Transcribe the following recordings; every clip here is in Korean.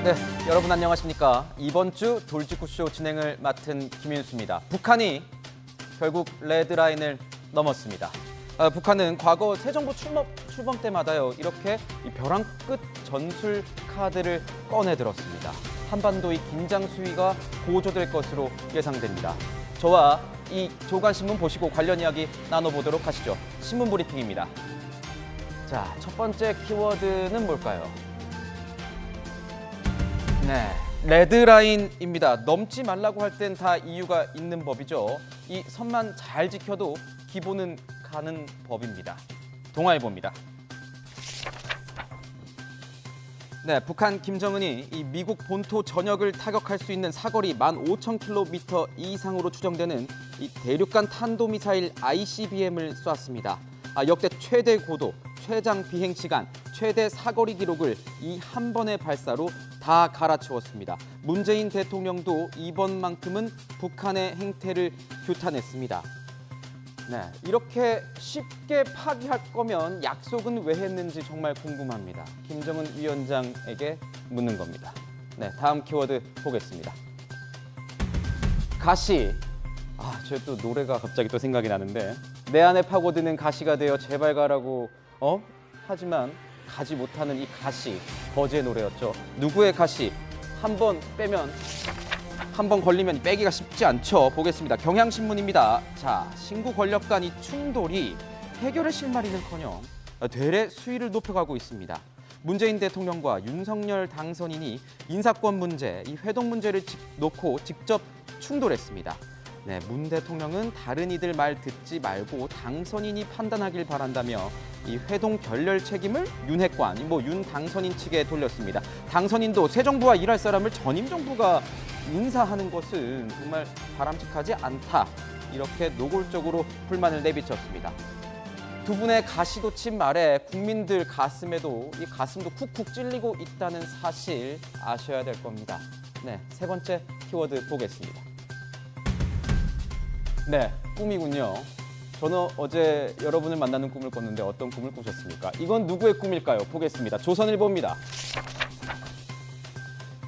네, 여러분 안녕하십니까? 이번 주 돌직구쇼 진행을 맡은 김윤수입니다. 북한이 결국 레드라인을 넘었습니다. 북한은 과거 새 정부 출범 때마다요 이렇게 이 벼랑 끝 전술 카드를 꺼내들었습니다. 한반도의 긴장 수위가 고조될 것으로 예상됩니다. 저와 이 조간신문 보시고 관련 이야기 나눠보도록 하시죠. 신문 브리핑입니다. 자, 첫 번째 키워드는 뭘까요? 네, 레드라인입니다. 넘지 말라고 할 땐 다 이유가 있는 법이죠. 이 선만 잘 지켜도 기본은 가는 법입니다. 동아일보입니다. 네, 북한 김정은이 이 미국 본토 전역을 타격할 수 있는 사거리 15,000km 이상으로 추정되는 이 대륙간 탄도미사일 ICBM을 쐈습니다. 역대 최대 고도, 최장 비행 시간, 최대 사거리 기록을 이 한 번의 발사로 다 갈아치웠습니다. 문재인 대통령도 이번만큼은 북한의 행태를 규탄했습니다. 네, 이렇게 쉽게 파기할 거면 약속은 왜 했는지 정말 궁금합니다. 김정은 위원장에게 묻는 겁니다. 네, 다음 키워드 보겠습니다. 가시. 저 또 노래가 갑자기 또 생각이 나는데 내 안에 파고드는 가시가 되어 제발 가라고 하지만 가지 못하는 이 가시, 거지의 노래였죠. 누구의 가시? 한 번 빼면, 한 번 걸리면 빼기가 쉽지 않죠. 보겠습니다. 경향신문입니다. 자, 신구 권력 간 이 충돌이 해결의 실마리는커녕 되레 수위를 높여가고 있습니다. 문재인 대통령과 윤석열 당선인이 인사권 문제, 이 회동 문제를 놓고 직접 충돌했습니다. 네, 문 대통령은 다른 이들 말 듣지 말고 당선인이 판단하길 바란다며 이 회동 결렬 책임을 윤핵관, 윤 당선인 측에 돌렸습니다. 당선인도 새 정부와 일할 사람을 전임 정부가 인사하는 것은 정말 바람직하지 않다. 이렇게 노골적으로 불만을 내비쳤습니다. 두 분의 가시돋친 말에 국민들 가슴에도 이 가슴도 쿡쿡 찔리고 있다는 사실 아셔야 될 겁니다. 네, 세 번째 키워드 보겠습니다. 네, 꿈이군요. 저는 어제 여러분을 만나는 꿈을 꿨는데 어떤 꿈을 꾸셨습니까? 이건 누구의 꿈일까요? 보겠습니다. 조선일보입니다.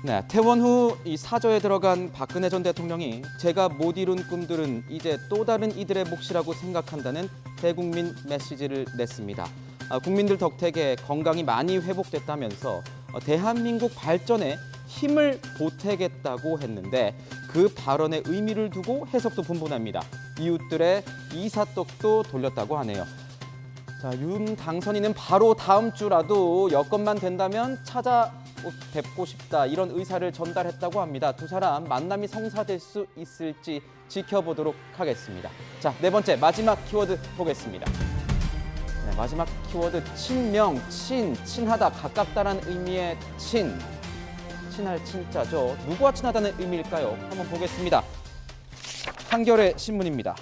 네, 퇴원 후 이 사저에 들어간 박근혜 전 대통령이 제가 못 이룬 꿈들은 이제 또 다른 이들의 몫이라고 생각한다는 대국민 메시지를 냈습니다. 국민들 덕택에 건강이 많이 회복됐다면서 대한민국 발전에 힘을 보태겠다고 했는데 그 발언의 의미를 두고 해석도 분분합니다. 이웃들의 이삿떡도 돌렸다고 하네요. 자, 윤 당선인은 바로 다음 주라도 여건만 된다면 찾아뵙고 싶다 이런 의사를 전달했다고 합니다. 두 사람 만남이 성사될 수 있을지 지켜보도록 하겠습니다. 자, 네 번째 마지막 키워드 보겠습니다. 네, 마지막 키워드 친명, 친하다, 가깝다라는 의미의 친할 친자죠. 누구와 친하다는 의미일까요? 한번 보겠습니다. 한겨레 신문입니다.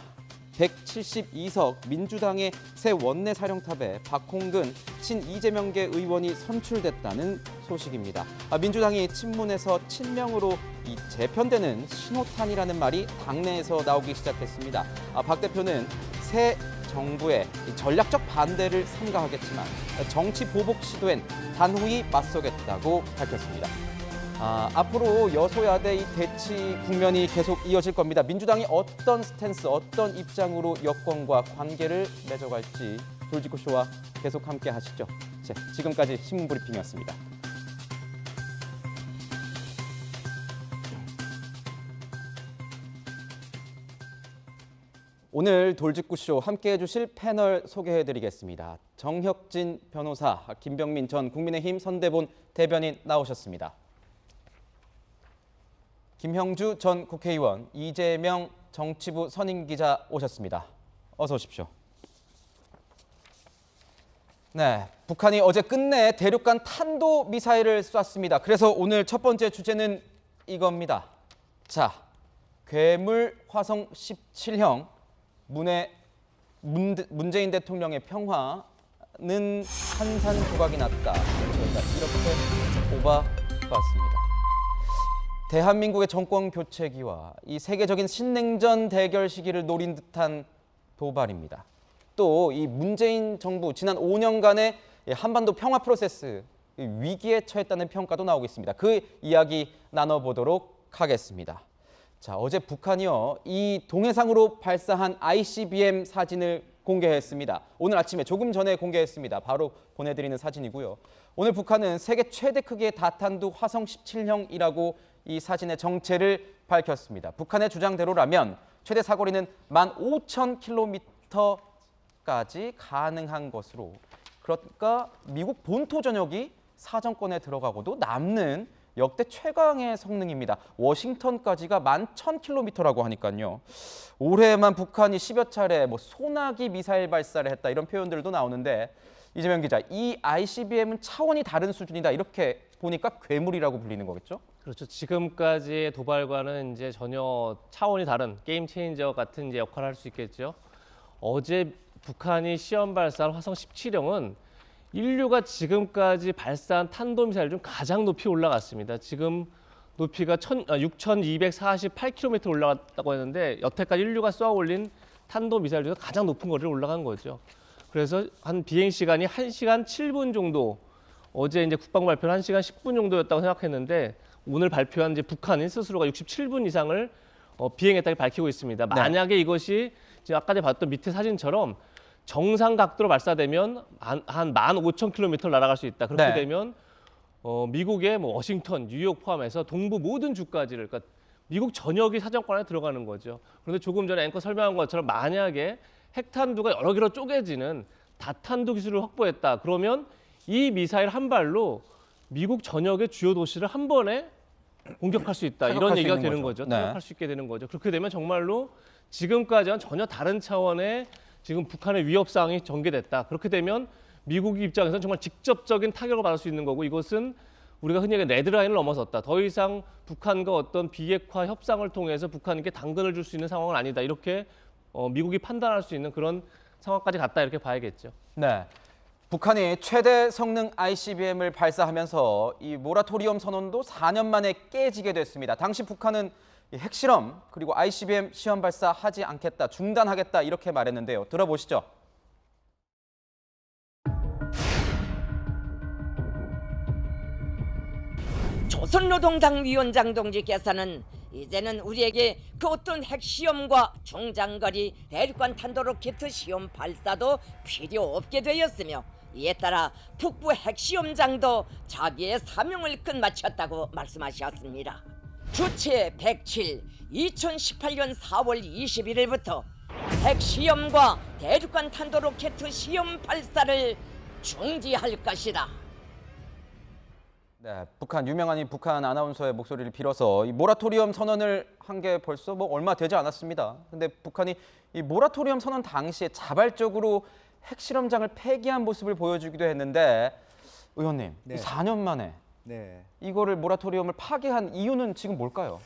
172석 민주당의 새 원내 사령탑에 박홍근, 이재명계 의원이 선출됐다는 소식입니다. 민주당이 친문에서 친명으로 재편되는 신호탄이라는 말이 당내에서 나오기 시작했습니다. 박 대표는 새 정부의 전략적 반대를 삼가하겠지만 정치 보복 시도엔 단호히 맞서겠다고 밝혔습니다. 앞으로 여소야대 이 대치 국면이 계속 이어질 겁니다. 민주당이 어떤 스탠스, 어떤 입장으로 여권과 관계를 맺어갈지 돌직구쇼와 계속 함께 하시죠. 지금까지 신문브리핑이었습니다. 오늘 돌직구쇼 함께해 주실 패널 소개해드리겠습니다. 정혁진 변호사, 김병민 전 국민의힘 선대본 대변인 나오셨습니다. 김형주 전 국회의원, 이재명 정치부 선임기자 오셨습니다. 어서 오십시오. 네, 북한이 어제 끝내 대륙간 탄도미사일을 쐈습니다. 그래서 오늘 첫 번째 주제는 이겁니다. 자, 괴물 화성 17형, 문재인 대통령의 평화는 산산조각이 났다. 이렇게 꼽아봤습니다. 대한민국의 정권 교체기와 이 세계적인 신냉전 대결 시기를 노린 듯한 도발입니다. 또 이 문재인 정부 지난 5년간의 한반도 평화 프로세스 위기에 처했다는 평가도 나오고 있습니다. 그 이야기 나눠보도록 하겠습니다. 자, 어제 북한이요, 이 동해상으로 발사한 ICBM 사진을 공개했습니다. 오늘 아침에 조금 전에 공개했습니다. 바로 보내드리는 사진이고요. 오늘 북한은 세계 최대 크기의 다탄두 화성 17형이라고 이 사진의 정체를 밝혔습니다. 북한의 주장대로라면 최대 사거리는 15,000km까지 가능한 것으로, 그러니까 미국 본토 전역이 사정권에 들어가고도 남는 역대 최강의 성능입니다. 워싱턴까지가 11,000km라고 하니까요. 올해만 북한이 10여 차례 소나기 미사일 발사를 했다, 이런 표현들도 나오는데, 이재명 기자, 이 ICBM은 차원이 다른 수준이다, 이렇게 보니까 괴물이라고 불리는 거겠죠? 그렇죠. 지금까지의 도발과는 이제 전혀 차원이 다른 게임 체인저 같은 이제 역할을 할 수 있겠죠. 어제 북한이 시험 발사한 화성 17형은 인류가 지금까지 발사한 탄도미사일 중 가장 높이 올라갔습니다. 지금 높이가 6,248km 올라갔다고 했는데, 여태까지 인류가 쏘아 올린 탄도미사일 중에서 가장 높은 거리를 올라간 거죠. 그래서 한 비행 시간이 1시간 7분 정도, 어제 이제 국방부 발표는 1시간 10분 정도였다고 생각했는데, 오늘 발표한 이제 북한인 스스로가 67분 이상을 비행했다고 밝히고 있습니다. 만약에 이것이 지금 아까 전에 봤던 밑에 사진처럼 정상 각도로 발사되면 한 15,000km를 날아갈 수 있다. 그렇게 되면 미국의 워싱턴, 뉴욕 포함해서 동부 모든 주까지를, 그러니까 미국 전역이 사정권 안에 들어가는 거죠. 그런데 조금 전에 앵커 설명한 것처럼 만약에 핵탄두가 여러 개로 쪼개지는 다탄두 기술을 확보했다. 그러면 이 미사일 한 발로 미국 전역의 주요 도시를 한 번에 공격할 수 있다. 이런 얘기가 되는 거죠. 타격할 수 있게 되는 거죠. 그렇게 되면 정말로 지금까지와는 전혀 다른 차원의 지금 북한의 위협상이 전개됐다. 그렇게 되면 미국 입장에서는 정말 직접적인 타격을 받을 수 있는 거고, 이것은 우리가 흔히 얘기하는 레드라인을 넘어섰다. 더 이상 북한과 어떤 비핵화 협상을 통해서 북한에게 당근을 줄 수 있는 상황은 아니다. 이렇게 미국이 판단할 수 있는 그런 상황까지 갔다, 이렇게 봐야겠죠. 네. 북한이 최대 성능 ICBM을 발사하면서 이 모라토리엄 선언도 4년 만에 깨지게 됐습니다. 당시 북한은 핵실험 그리고 ICBM 시험 발사하지 않겠다, 중단하겠다, 이렇게 말했는데요. 들어보시죠. 조선노동당 위원장 동지께서는 이제는 우리에게 그 어떤 핵시험과 중장거리 대륙간 탄도로켓 시험 발사도 필요 없게 되었으며, 이에 따라 북부 핵시험장도 자기의 사명을 끝마쳤다고 말씀하셨습니다. 주체 107, 2018년 4월 21일부터 핵시험과 대륙간 탄도로켓 시험 발사를 중지할 것이다. 네, 북한 유명한 이 북한 아나운서의 목소리를 빌어서 이 모라토리엄 선언을 한 게 벌써 얼마 되지 않았습니다. 근데 북한이 이 모라토리엄 선언 당시에 자발적으로 핵실험장을 폐기한 모습을 보여주기도 했는데, 의원님, 4년 만에 이거를 모라토리엄을 파기한 이유는 지금 뭘까요?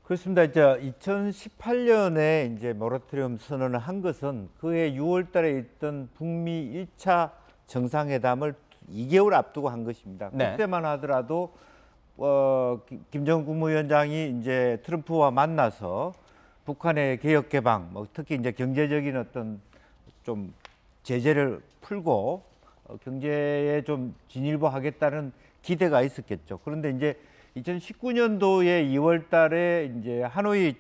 그렇습니다. 이제 2018년에 이제 모라토리엄 선언을 한 것은 그해 6월달에 있던 북미 1차 정상회담을 2개월 앞두고 한 것입니다. 그때만 하더라도 김정은 국무위원장이 이제 트럼프와 만나서 북한의 개혁 개방, 특히 이제 경제적인 어떤 좀 제재를 풀고 경제에 좀 진일보하겠다는 기대가 있었겠죠. 그런데 이제 2019년도에 2월 달에 이제 하노이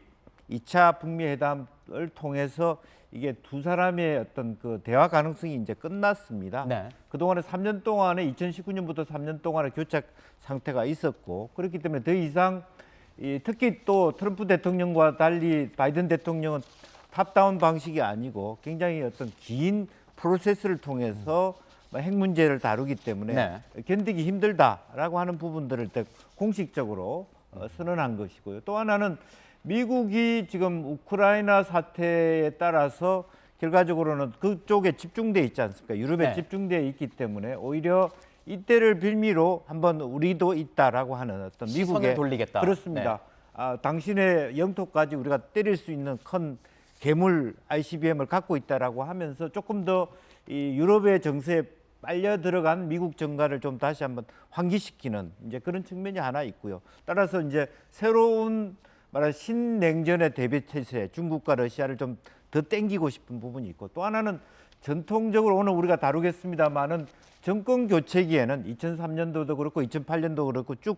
2차 북미 회담을 통해서 이게 두 사람의 어떤 그 대화 가능성이 이제 끝났습니다. 그동안에 3년 동안에 2019년부터 3년 동안의 교착 상태가 있었고, 그렇기 때문에 더 이상 특히 또 트럼프 대통령과 달리 바이든 대통령은 탑다운 방식이 아니고 굉장히 어떤 긴 프로세스를 통해서 핵 문제를 다루기 때문에 견디기 힘들다라고 하는 부분들을 공식적으로 선언한 것이고요. 또 하나는 미국이 지금 우크라이나 사태에 따라서 결과적으로는 그쪽에 집중돼 있지 않습니까? 유럽에 집중돼 있기 때문에 오히려 이때를 빌미로 한번 우리도 있다라고 하는 어떤 미국의 돌리겠다. 그렇습니다. 당신의 영토까지 우리가 때릴 수 있는 큰 괴물 ICBM을 갖고 있다라고 하면서 조금 더 이 유럽의 정세에 빨려 들어간 미국 정가를 좀 다시 한번 환기시키는 이제 그런 측면이 하나 있고요. 따라서 이제 새로운 말하는 신냉전의 대비태세 중국과 러시아를 좀 더 땡기고 싶은 부분이 있고, 또 하나는 전통적으로 오늘 우리가 다루겠습니다마는 정권 교체기에는 2003년도도 그렇고 2008년도 그렇고 쭉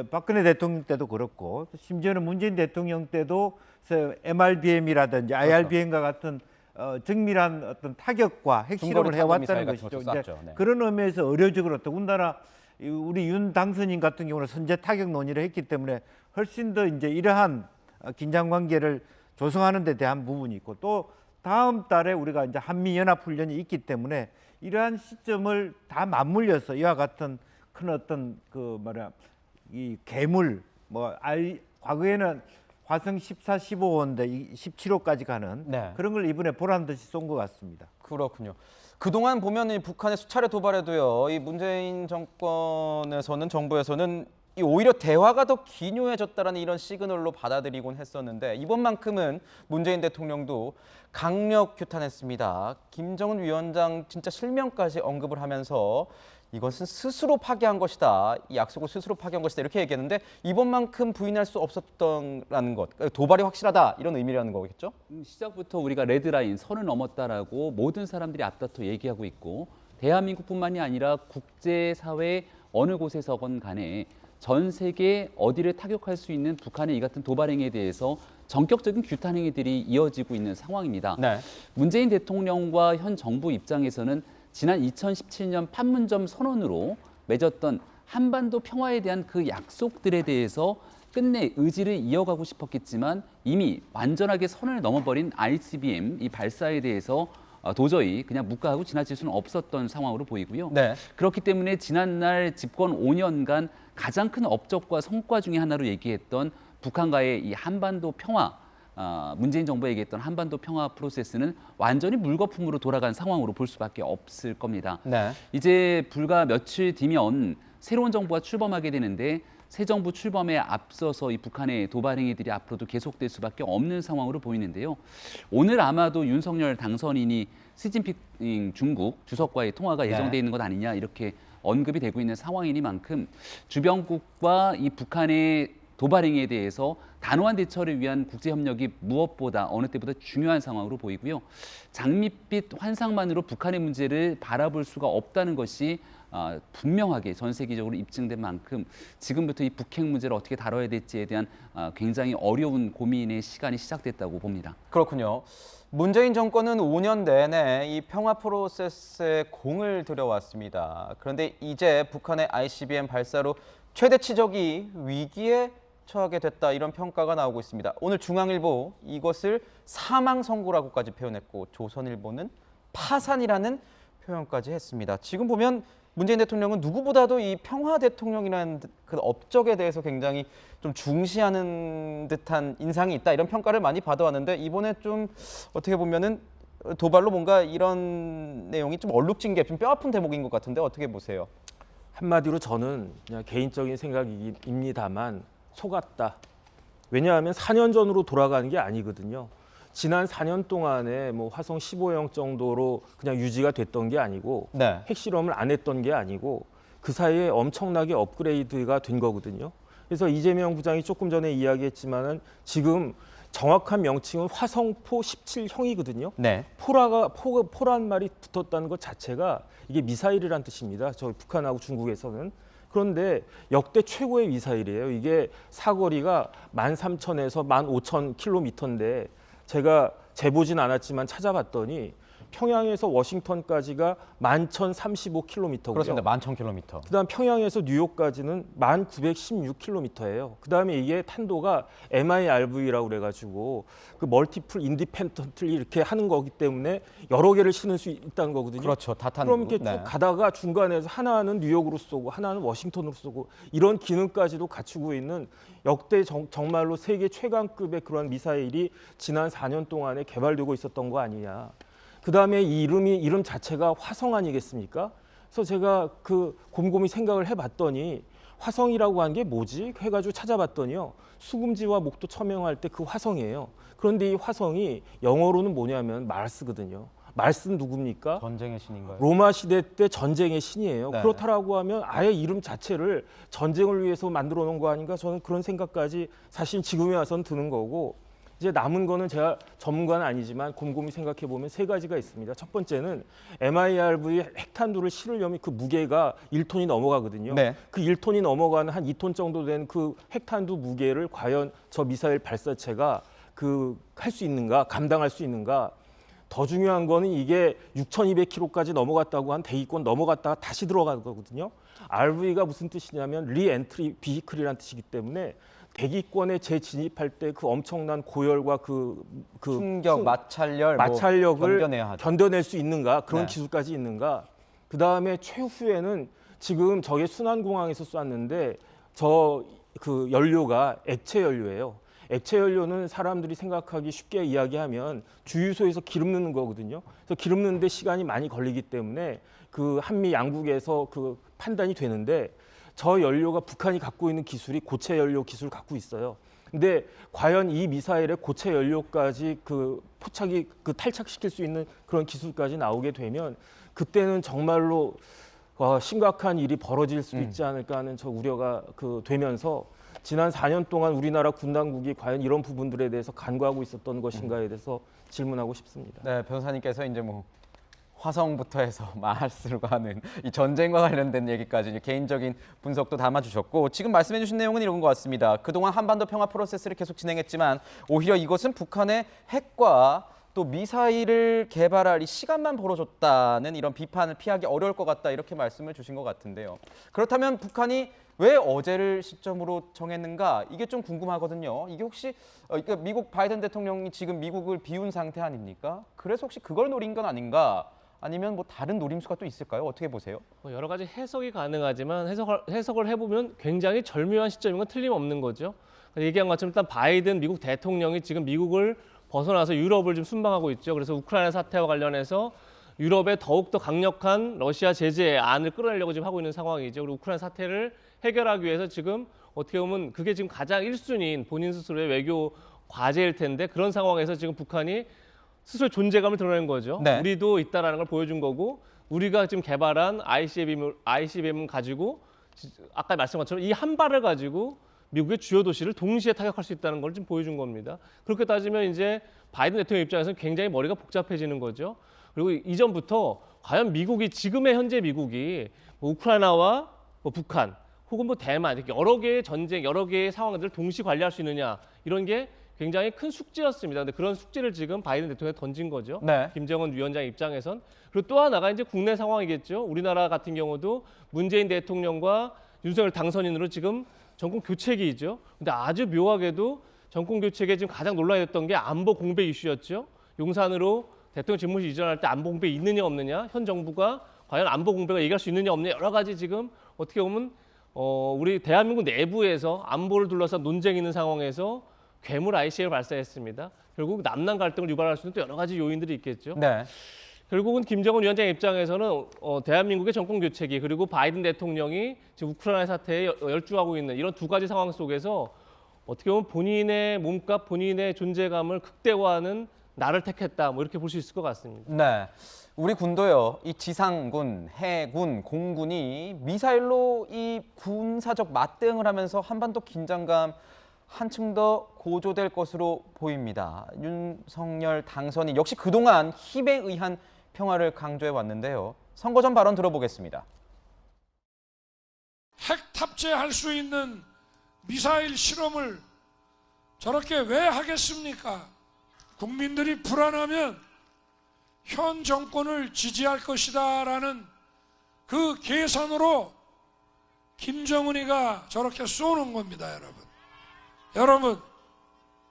박근혜 대통령 때도 그렇고 심지어는 문재인 대통령 때도 MRBM이라든지 IRBM과 같은 정밀한 어떤 타격과 핵실험을 해왔다는 것이죠. 이제 네. 그런 의미에서 의료적으로 더군다나 우리 윤 당선인 같은 경우는 선제 타격 논의를 했기 때문에 훨씬 더 이제 이러한 긴장 관계를 조성하는 데 대한 부분이 있고, 또 다음 달에 우리가 이제 한미 연합 훈련이 있기 때문에 이러한 시점을 다 맞물려서 이와 같은 큰 어떤 이 괴물 과거에는 화성 14, 15호인데 17호까지 가는 네. 그런 걸 이번에 보란 듯이 쏜 것 같습니다. 그렇군요. 그동안 보면 이 북한의 수차례 도발에도요, 이 문재인 정부에서는 이 오히려 대화가 더 기묘해졌다라는 이런 시그널로 받아들이곤 했었는데, 이번만큼은 문재인 대통령도 강력 규탄했습니다. 김정은 위원장 진짜 실명까지 언급을 하면서 이것은 스스로 파기한 것이다, 이 약속을 스스로 파기한 것이다, 이렇게 얘기했는데 이번만큼 부인할 수 없었던라는 것, 도발이 확실하다, 이런 의미라는 거겠죠? 시작부터 우리가 레드라인 선을 넘었다라고 모든 사람들이 앞다퉈 얘기하고 있고, 대한민국뿐만이 아니라 국제사회 어느 곳에서건 간에 전 세계 어디를 타격할 수 있는 북한의 이 같은 도발 행위에 대해서 전격적인 규탄 행위들이 이어지고 있는 상황입니다. 네. 문재인 대통령과 현 정부 입장에서는 지난 2017년 판문점 선언으로 맺었던 한반도 평화에 대한 그 약속들에 대해서 끝내 의지를 이어가고 싶었겠지만 이미 완전하게 선을 넘어버린 ICBM 이 발사에 대해서 도저히 그냥 묵과하고 지나칠 수는 없었던 상황으로 보이고요. 네. 그렇기 때문에 지난날 집권 5년간 가장 큰 업적과 성과 중에 하나로 얘기했던 북한과의 이 한반도 평화, 문재인 정부가 얘기했던 한반도 평화 프로세스는 완전히 물거품으로 돌아간 상황으로 볼 수밖에 없을 겁니다. 네. 이제 불과 며칠 뒤면 새로운 정부가 출범하게 되는데, 새 정부 출범에 앞서서 이 북한의 도발 행위들이 앞으로도 계속될 수밖에 없는 상황으로 보이는데요. 오늘 아마도 윤석열 당선인이 시진핑 중국 주석과의 통화가 예정돼 있는 것 아니냐, 이렇게 언급이 되고 있는 상황이니만큼 주변국과 이 북한의 도발 행위에 대해서 단호한 대처를 위한 국제협력이 무엇보다 어느 때보다 중요한 상황으로 보이고요. 장밋빛 환상만으로 북한의 문제를 바라볼 수가 없다는 것이 분명하게 전 세계적으로 입증된 만큼 지금부터 이 북핵 문제를 어떻게 다뤄야 될지에 대한 굉장히 어려운 고민의 시간이 시작됐다고 봅니다. 그렇군요. 문재인 정권은 5년 내내 이 평화 프로세스에 공을 들여왔습니다. 그런데 이제 북한의 ICBM 발사로 최대치적이 위기에 처하게 됐다, 이런 평가가 나오고 있습니다. 오늘 중앙일보 이것을 사망 선고라고까지 표현했고, 조선일보는 파산이라는 표현까지 했습니다. 지금 보면 문재인 대통령은 누구보다도 이 평화 대통령이라는 그 업적에 대해서 굉장히 좀 중시하는 듯한 인상이 있다, 이런 평가를 많이 받아왔는데, 이번에 좀 어떻게 보면은 도발로 뭔가 이런 내용이 좀 얼룩진 게 좀 뼈아픈 대목인 것 같은데 어떻게 보세요? 한마디로 저는 그냥 개인적인 생각입니다만 속았다. 왜냐하면 4년 전으로 돌아가는 게 아니거든요. 지난 4년 동안에 뭐 화성 15형 정도로 그냥 유지가 됐던 게 아니고, 네. 핵실험을 안 했던 게 아니고, 그 사이에 엄청나게 업그레이드가 된 거거든요. 그래서 이재명 부장이 조금 전에 이야기했지만은 지금 정확한 명칭은 화성포 17형이거든요. 네. 포란 말이 붙었다는 것 자체가 이게 미사일이란 뜻입니다. 저 북한하고 중국에서는. 그런데 역대 최고의 미사일이에요. 이게 사거리가 13,000에서 15,000km인데 제가 재보진 않았지만 찾아봤더니 평양에서 워싱턴까지가 11,035km고요. 그렇습니다. 11,000km. 그다음 평양에서 뉴욕까지는 1,916km예요. 그다음에 이게 탄도가 MIRV라고 그래가지고 그 멀티플 인디펜던틀 이렇게 하는 거기 때문에 여러 개를 실을 수 있다는 거거든요. 그렇죠. 다탄. 그럼 이렇게 쭉 가다가 중간에서 하나는 뉴욕으로 쏘고 하나는 워싱턴으로 쏘고 이런 기능까지도 갖추고 있는 역대 정말로 세계 최강급의 그런 미사일이 지난 4년 동안에 개발되고 있었던 거 아니냐. 그다음에 이 이름 자체가 화성 아니겠습니까? 그래서 제가 그 곰곰이 생각을 해봤더니 화성이라고 한 게 뭐지? 해가지고 찾아봤더니요. 수금지와 목도 첨예할 때 그 화성이에요. 그런데 이 화성이 영어로는 뭐냐면 마르스거든요. 말씀 누굽니까? 전쟁의 신인가요? 로마 시대 때 전쟁의 신이에요. 네. 그렇다라고 하면 아예 이름 자체를 전쟁을 위해서 만들어 놓은 거 아닌가? 저는 그런 생각까지 사실 지금에 와서는 드는 거고, 이제 남은 거는 제가 전문가는 아니지만 곰곰이 생각해 보면 세 가지가 있습니다. 첫 번째는 MIRV 핵탄두를 실으려면 그 무게가 1톤이 넘어가거든요. 네. 그 1톤이 넘어가는 한 2톤 정도 된 그 핵탄두 무게를 과연 저 미사일 발사체가 할 수 있는가, 감당할 수 있는가. 더 중요한 거는 이게 6,200km까지 넘어갔다고 한 대기권 넘어갔다가 다시 들어가거든요. RV가 무슨 뜻이냐면 리엔트리 비히클이라는 뜻이기 때문에 대기권에 재진입할 때 그 엄청난 고열과 충격, 마찰력을 견뎌내야 하죠. 견뎌낼 수 있는가, 그런 네. 기술까지 있는가. 그 다음에 최후에는 지금 저게 순환공항에서 쐈는데 그 연료가 액체 연료예요. 액체 연료는 사람들이 생각하기 쉽게 이야기하면 주유소에서 기름 넣는 거거든요. 그래서 기름 넣는데 시간이 많이 걸리기 때문에 그 한미 양국에서 그 판단이 되는데, 저 연료가 북한이 갖고 있는 기술이 고체 연료 기술을 갖고 있어요. 근데 과연 이 미사일의 고체 연료까지 탈착시킬 수 있는 그런 기술까지 나오게 되면 그때는 정말로 심각한 일이 벌어질 수 있지 않을까 하는 저 우려가 되면서, 지난 4년 동안 우리나라 군 당국이 과연 이런 부분들에 대해서 간과하고 있었던 것인가에 대해서 질문하고 싶습니다. 네, 변호사님께서 이제 뭐 화성부터 해서 마하스로 가는 이 전쟁과 관련된 얘기까지 이제 개인적인 분석도 담아주셨고, 지금 말씀해주신 내용은 이런 것 같습니다. 그동안 한반도 평화 프로세스를 계속 진행했지만 오히려 이것은 북한의 핵과 또 미사일을 개발할 이 시간만 벌어줬다는 이런 비판을 피하기 어려울 것 같다, 이렇게 말씀을 주신 것 같은데요. 그렇다면 북한이 왜 어제를 시점으로 정했는가, 이게 좀 궁금하거든요. 이게 혹시 그러니까 미국 바이든 대통령이 지금 미국을 비운 상태 아닙니까? 그래서 혹시 그걸 노린 건 아닌가? 아니면 뭐 다른 노림수가 또 있을까요? 어떻게 보세요? 여러 가지 해석이 가능하지만 해석을 해보면 굉장히 절묘한 시점인 건 틀림없는 거죠. 얘기한 것처럼 일단 바이든 미국 대통령이 지금 미국을 벗어나서 유럽을 좀 순방하고 있죠. 그래서 우크라이나 사태와 관련해서 유럽에 더욱더 강력한 러시아 제재 안을 끌어내려고 지금 하고 있는 상황이죠. 그리고 우크라이나 사태를 해결하기 위해서 지금 어떻게 보면 그게 지금 가장 1순위인 본인 스스로의 외교 과제일 텐데, 그런 상황에서 지금 북한이 스스로의 존재감을 드러낸 거죠. 네. 우리도 있다라는 걸 보여준 거고, 우리가 지금 개발한 ICBM을 가지고 아까 말씀한 것처럼 이 한 발을 가지고 미국의 주요 도시를 동시에 타격할 수 있다는 걸 지금 보여준 겁니다. 그렇게 따지면 이제 바이든 대통령 입장에서는 굉장히 머리가 복잡해지는 거죠. 그리고 이전부터 과연 지금의 현재 미국이 뭐 우크라이나와 뭐 북한 혹은 뭐 대만, 이렇게 여러 개의 전쟁, 여러 개의 상황들을 동시 관리할 수 있느냐, 이런 게 굉장히 큰 숙제였습니다. 근데 그런 숙제를 지금 바이든 대통령이 던진 거죠. 네. 김정은 위원장 입장에선. 그리고 또 하나가 이제 국내 상황이겠죠. 우리나라 같은 경우도 문재인 대통령과 윤석열 당선인으로 지금 정권 교체기이죠. 근데 아주 묘하게도 정권 교체기에 지금 가장 논란이 됐던 게 안보 공백 이슈였죠. 용산으로 대통령 집무실 이전할 때 안보 공백이 있느냐 없느냐, 현 정부가 과연 안보 공백을 얘기할 수 있느냐 없느냐, 여러 가지 지금 어떻게 보면 우리 대한민국 내부에서 안보를 둘러싼 논쟁이 있는 상황에서 괴물 ICBM을 발사했습니다. 결국 남남 갈등을 유발할 수 있는 또 여러 가지 요인들이 있겠죠. 네. 결국은 김정은 위원장 입장에서는 대한민국의 정권 교체기, 그리고 바이든 대통령이 지금 우크라이나 사태에 열중하고 있는 이런 두 가지 상황 속에서 어떻게 보면 본인의 몸값, 본인의 존재감을 극대화하는 나를 택했다, 뭐 이렇게 볼 수 있을 것 같습니다. 네. 우리 군도요, 이 지상군, 해군, 공군이 미사일로 이 군사적 맞대응을 하면서 한반도 긴장감 한층 더 고조될 것으로 보입니다. 윤석열 당선인 역시 그동안 힘에 의한 평화를 강조해 왔는데요. 선거 전 발언 들어보겠습니다. 핵 탑재할 수 있는 미사일 실험을 저렇게 왜 하겠습니까? 국민들이 불안하면 현 정권을 지지할 것이다라는 그 계산으로 김정은이가 저렇게 쏘는 겁니다, 여러분. 여러분,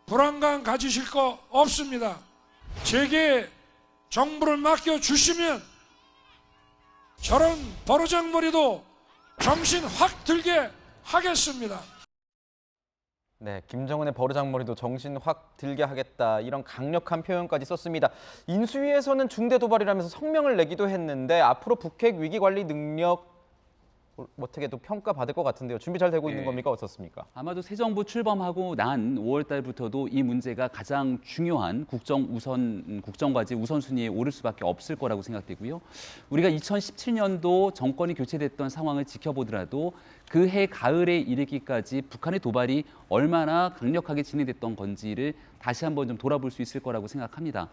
불안감 가지실 거 없습니다. 제게 정부를 맡겨주시면 저런 버르장머리도 정신 확 들게 하겠습니다. 네, 김정은의 버르장머리도 정신 확 들게 하겠다, 이런 강력한 표현까지 썼습니다. 인수위에서는 중대 도발이라면서 성명을 내기도 했는데 앞으로 북핵 위기 관리 능력 어떻게도 평가받을 것 같은데요. 준비 잘 되고 있는 네. 겁니까? 어떻습니까? 아마도 새 정부 출범하고 난 5월 달부터도 이 문제가 가장 중요한 국정과제 우선순위에 오를 수밖에 없을 거라고 생각되고요. 우리가 2017년도 정권이 교체됐던 상황을 지켜보더라도 그 해 가을에 이르기까지 북한의 도발이 얼마나 강력하게 진행됐던 건지를 다시 한번 좀 돌아볼 수 있을 거라고 생각합니다.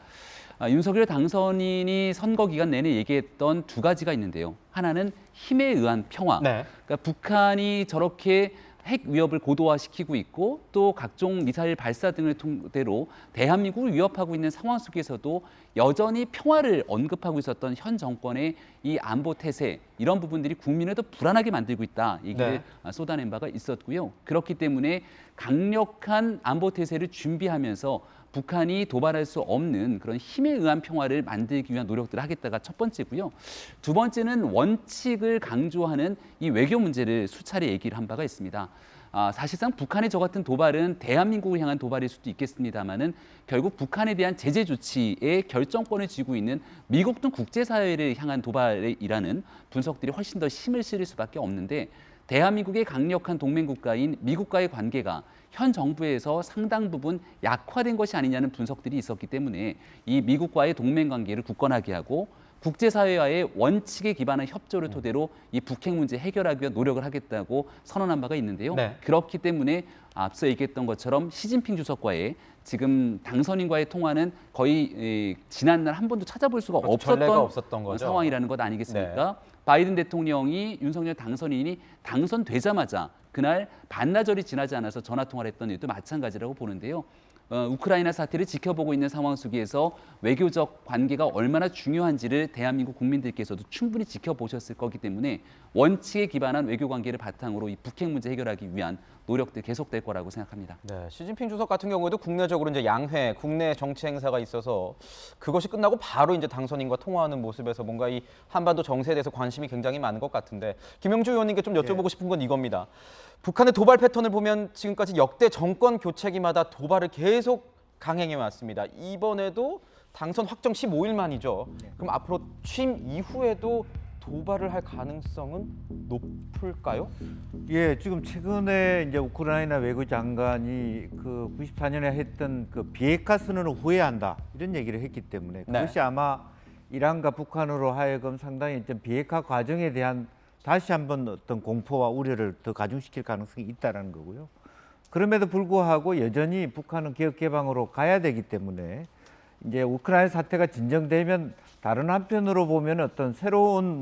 윤석열 당선인이 선거 기간 내내 얘기했던 두 가지가 있는데요. 하나는 힘에 의한 평화. 네. 그러니까 북한이 저렇게 핵 위협을 고도화시키고 있고 또 각종 미사일 발사 등을 토대로 대한민국을 위협하고 있는 상황 속에서도 여전히 평화를 언급하고 있었던 현 정권의 이 안보 태세 이런 부분들이 국민을 더 불안하게 만들고 있다 얘기를 쏟아낸 바가 있었고요. 그렇기 때문에 강력한 안보 태세를 준비하면서 북한이 도발할 수 없는 그런 힘에 의한 평화를 만들기 위한 노력들을 하겠다가 첫 번째고요. 두 번째는 원칙을 강조하는 이 외교 문제를 수차례 얘기를 한 바가 있습니다. 사실상 북한의 저 같은 도발은 대한민국을 향한 도발일 수도 있겠습니다만은 결국 북한에 대한 제재 조치에 결정권을 쥐고 있는 미국 등 국제사회를 향한 도발이라는 분석들이 훨씬 더 힘을 실을 수밖에 없는데 대한민국의 강력한 동맹국가인 미국과의 관계가 현 정부에서 상당 부분 약화된 것이 아니냐는 분석들이 있었기 때문에 이 미국과의 동맹 관계를 굳건하게 하고 국제사회와의 원칙에 기반한 협조를 토대로 이 북핵 문제 해결하기 위한 노력을 하겠다고 선언한 바가 있는데요. 네. 그렇기 때문에 앞서 얘기했던 것처럼 시진핑 주석과의 지금 당선인과의 통화는 거의 지난날 한 번도 찾아볼 수가 전례가 없었던 거죠. 상황이라는 것 아니겠습니까? 바이든 대통령이 윤석열 당선인이 당선되자마자 그날 반나절이 지나지 않아서 전화통화를 했던 일도 마찬가지라고 보는데요. 우크라이나 사태를 지켜보고 있는 상황 속에서 외교적 관계가 얼마나 중요한지를 대한민국 국민들께서도 충분히 지켜보셨을 거기 때문에 원칙에 기반한 외교 관계를 바탕으로 이 북핵 문제 해결하기 위한 노력들 계속될 거라고 생각합니다. 네, 시진핑 주석 같은 경우에도 국내적으로 이제 양회, 국내 정치 행사가 있어서 그것이 끝나고 바로 이제 당선인과 통화하는 모습에서 뭔가 이 한반도 정세에 대해서 관심이 굉장히 많은 것 같은데 김영주 의원님께 좀 여쭤보고 싶은 건 이겁니다. 북한의 도발 패턴을 보면 지금까지 역대 정권 교체기마다 도발을 계속 강행해 왔습니다. 이번에도 당선 확정 15일 만이죠. 그럼 앞으로 취임 이후에도 도발을 할 가능성은 높을까요? 예, 지금 최근에 이제 우크라이나 외교장관이 그 94년에 했던 그 비핵화 선언을 후회한다 이런 얘기를 했기 때문에 그것이 아마 이란과 북한으로 하여금 상당히 좀 비핵화 과정에 대한 다시 한번 어떤 공포와 우려를 더 가중시킬 가능성이 있다라는 거고요. 그럼에도 불구하고 여전히 북한은 개혁 개방으로 가야 되기 때문에 이제 우크라이나 사태가 진정되면 다른 한편으로 보면 어떤 새로운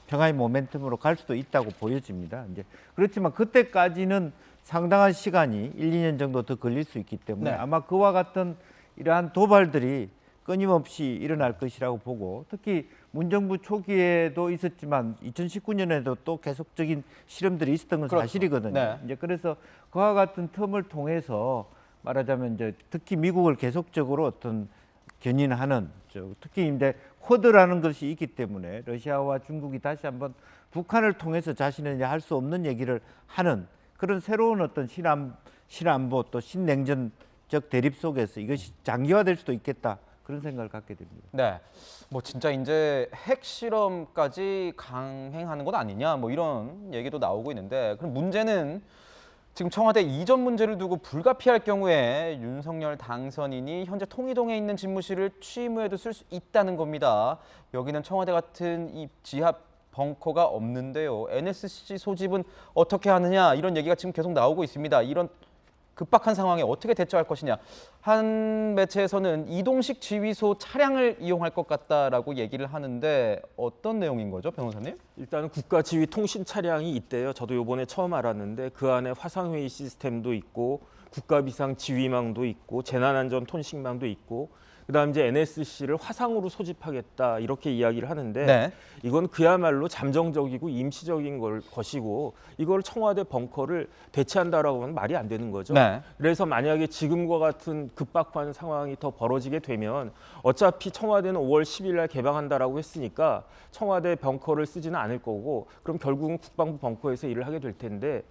평화의 모멘텀으로 갈 수도 있다고 보여집니다. 이제 그렇지만 그때까지는 상당한 시간이 1, 2년 정도 더 걸릴 수 있기 때문에 아마 그와 같은 이러한 도발들이 끊임없이 일어날 것이라고 보고 특히 문정부 초기에도 있었지만 2019년에도 또 계속적인 실험들이 있었던 건 사실이거든요. 이제 그래서 그와 같은 텀을 통해서 말하자면 이제 특히 미국을 계속적으로 어떤 견인하는 특히 이제 쿼드라는 것이 있기 때문에 러시아와 중국이 다시 한번 북한을 통해서 자신은 할 수 없는 얘기를 하는 그런 새로운 어떤 신안보 또 신냉전적 대립 속에서 이것이 장기화될 수도 있겠다. 그런 생각을 갖게 됩니다. 네, 뭐 진짜 이제 핵 실험까지 강행하는 것 아니냐, 이런 얘기도 나오고 있는데, 그럼 문제는 지금 청와대 이전 문제를 두고 불가피할 경우에 윤석열 당선인이 현재 통이동에 있는 집무실을 취임 후에도 쓸 수 있다는 겁니다. 여기는 청와대 같은 이 지하 벙커가 없는데요. NSC 소집은 어떻게 하느냐 이런 얘기가 지금 계속 나오고 있습니다. 이런 급박한 상황에 어떻게 대처할 것이냐. 한 매체에서는 이동식 지휘소 차량을 이용할 것 같다라고 얘기를 하는데 어떤 내용인 거죠, 변호사님? 일단은 국가지휘 통신 차량이 있대요. 저도 이번에 처음 알았는데 그 안에 화상회의 시스템도 있고 국가비상지휘망도 있고 재난안전 통신망도 있고 그다음 이제 NSC를 화상으로 소집하겠다 이렇게 이야기를 하는데 이건 그야말로 잠정적이고 임시적인 것이고 이걸 청와대 벙커를 대체한다라고 하면 말이 안 되는 거죠. 그래서 만약에 지금과 같은 급박한 상황이 더 벌어지게 되면 어차피 청와대는 5월 10일 날 개방한다라고 했으니까 청와대 벙커를 쓰지는 않을 거고 그럼 결국은 국방부 벙커에서 일을 하게 될 텐데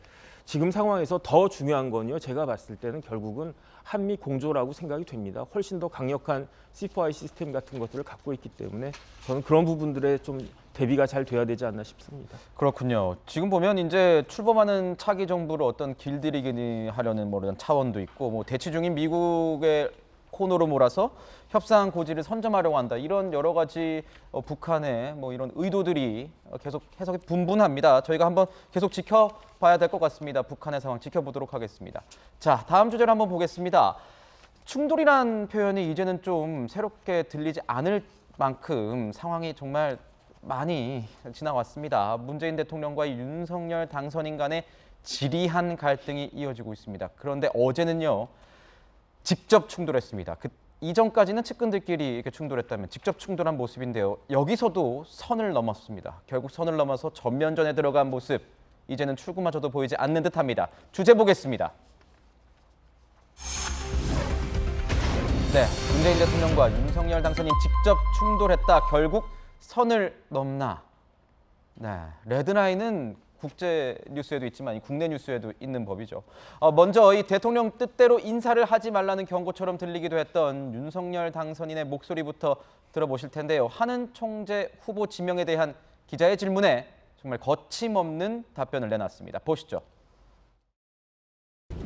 지금 상황에서 더 중요한 건요. 제가 봤을 때는 결국은 한미 공조라고 생각이 됩니다. 훨씬 더 강력한 C4I 시스템 같은 것들을 갖고 있기 때문에 저는 그런 부분들에 좀 대비가 잘 돼야 되지 않나 싶습니다. 그렇군요. 지금 보면 이제 출범하는 차기 정부를 어떤 길들이기 하려는 뭐 이런 차원도 있고, 뭐 대치 중인 미국의 코너로 몰아서 협상 고지를 선점하려고 한다. 이런 여러 가지 북한의 뭐 이런 의도들이 계속 해석이 분분합니다. 저희가 한번 계속 지켜봐야 될 것 같습니다. 북한의 상황 지켜보도록 하겠습니다. 자, 다음 주제를 한번 보겠습니다. 충돌이란 표현이 이제는 좀 새롭게 들리지 않을 만큼 상황이 정말 많이 지나왔습니다. 문재인 대통령과 윤석열 당선인 간의 지리한 갈등이 이어지고 있습니다. 그런데 어제는요, 직접 충돌했습니다. 이전까지는 측근들끼리 이렇게 충돌했다면 직접 충돌한 모습인데요. 여기서도 선을 넘었습니다. 결국 선을 넘어서 전면전에 들어간 모습, 이제는 출구마저도 보이지 않는 듯합니다. 주제 보겠습니다. 네, 문재인 대통령과 윤석열 당선인 직접 충돌했다. 결국 선을 넘나. 네, 레드라인은 국제 뉴스에도 있지만 국내 뉴스에도 있는 법이죠. 먼저 이 대통령 뜻대로 인사를 하지 말라는 경고처럼 들리기도 했던 윤석열 당선인의 목소리부터 들어보실 텐데요. 한은 총재 후보 지명에 대한 기자의 질문에 정말 거침없는 답변을 내놨습니다. 보시죠.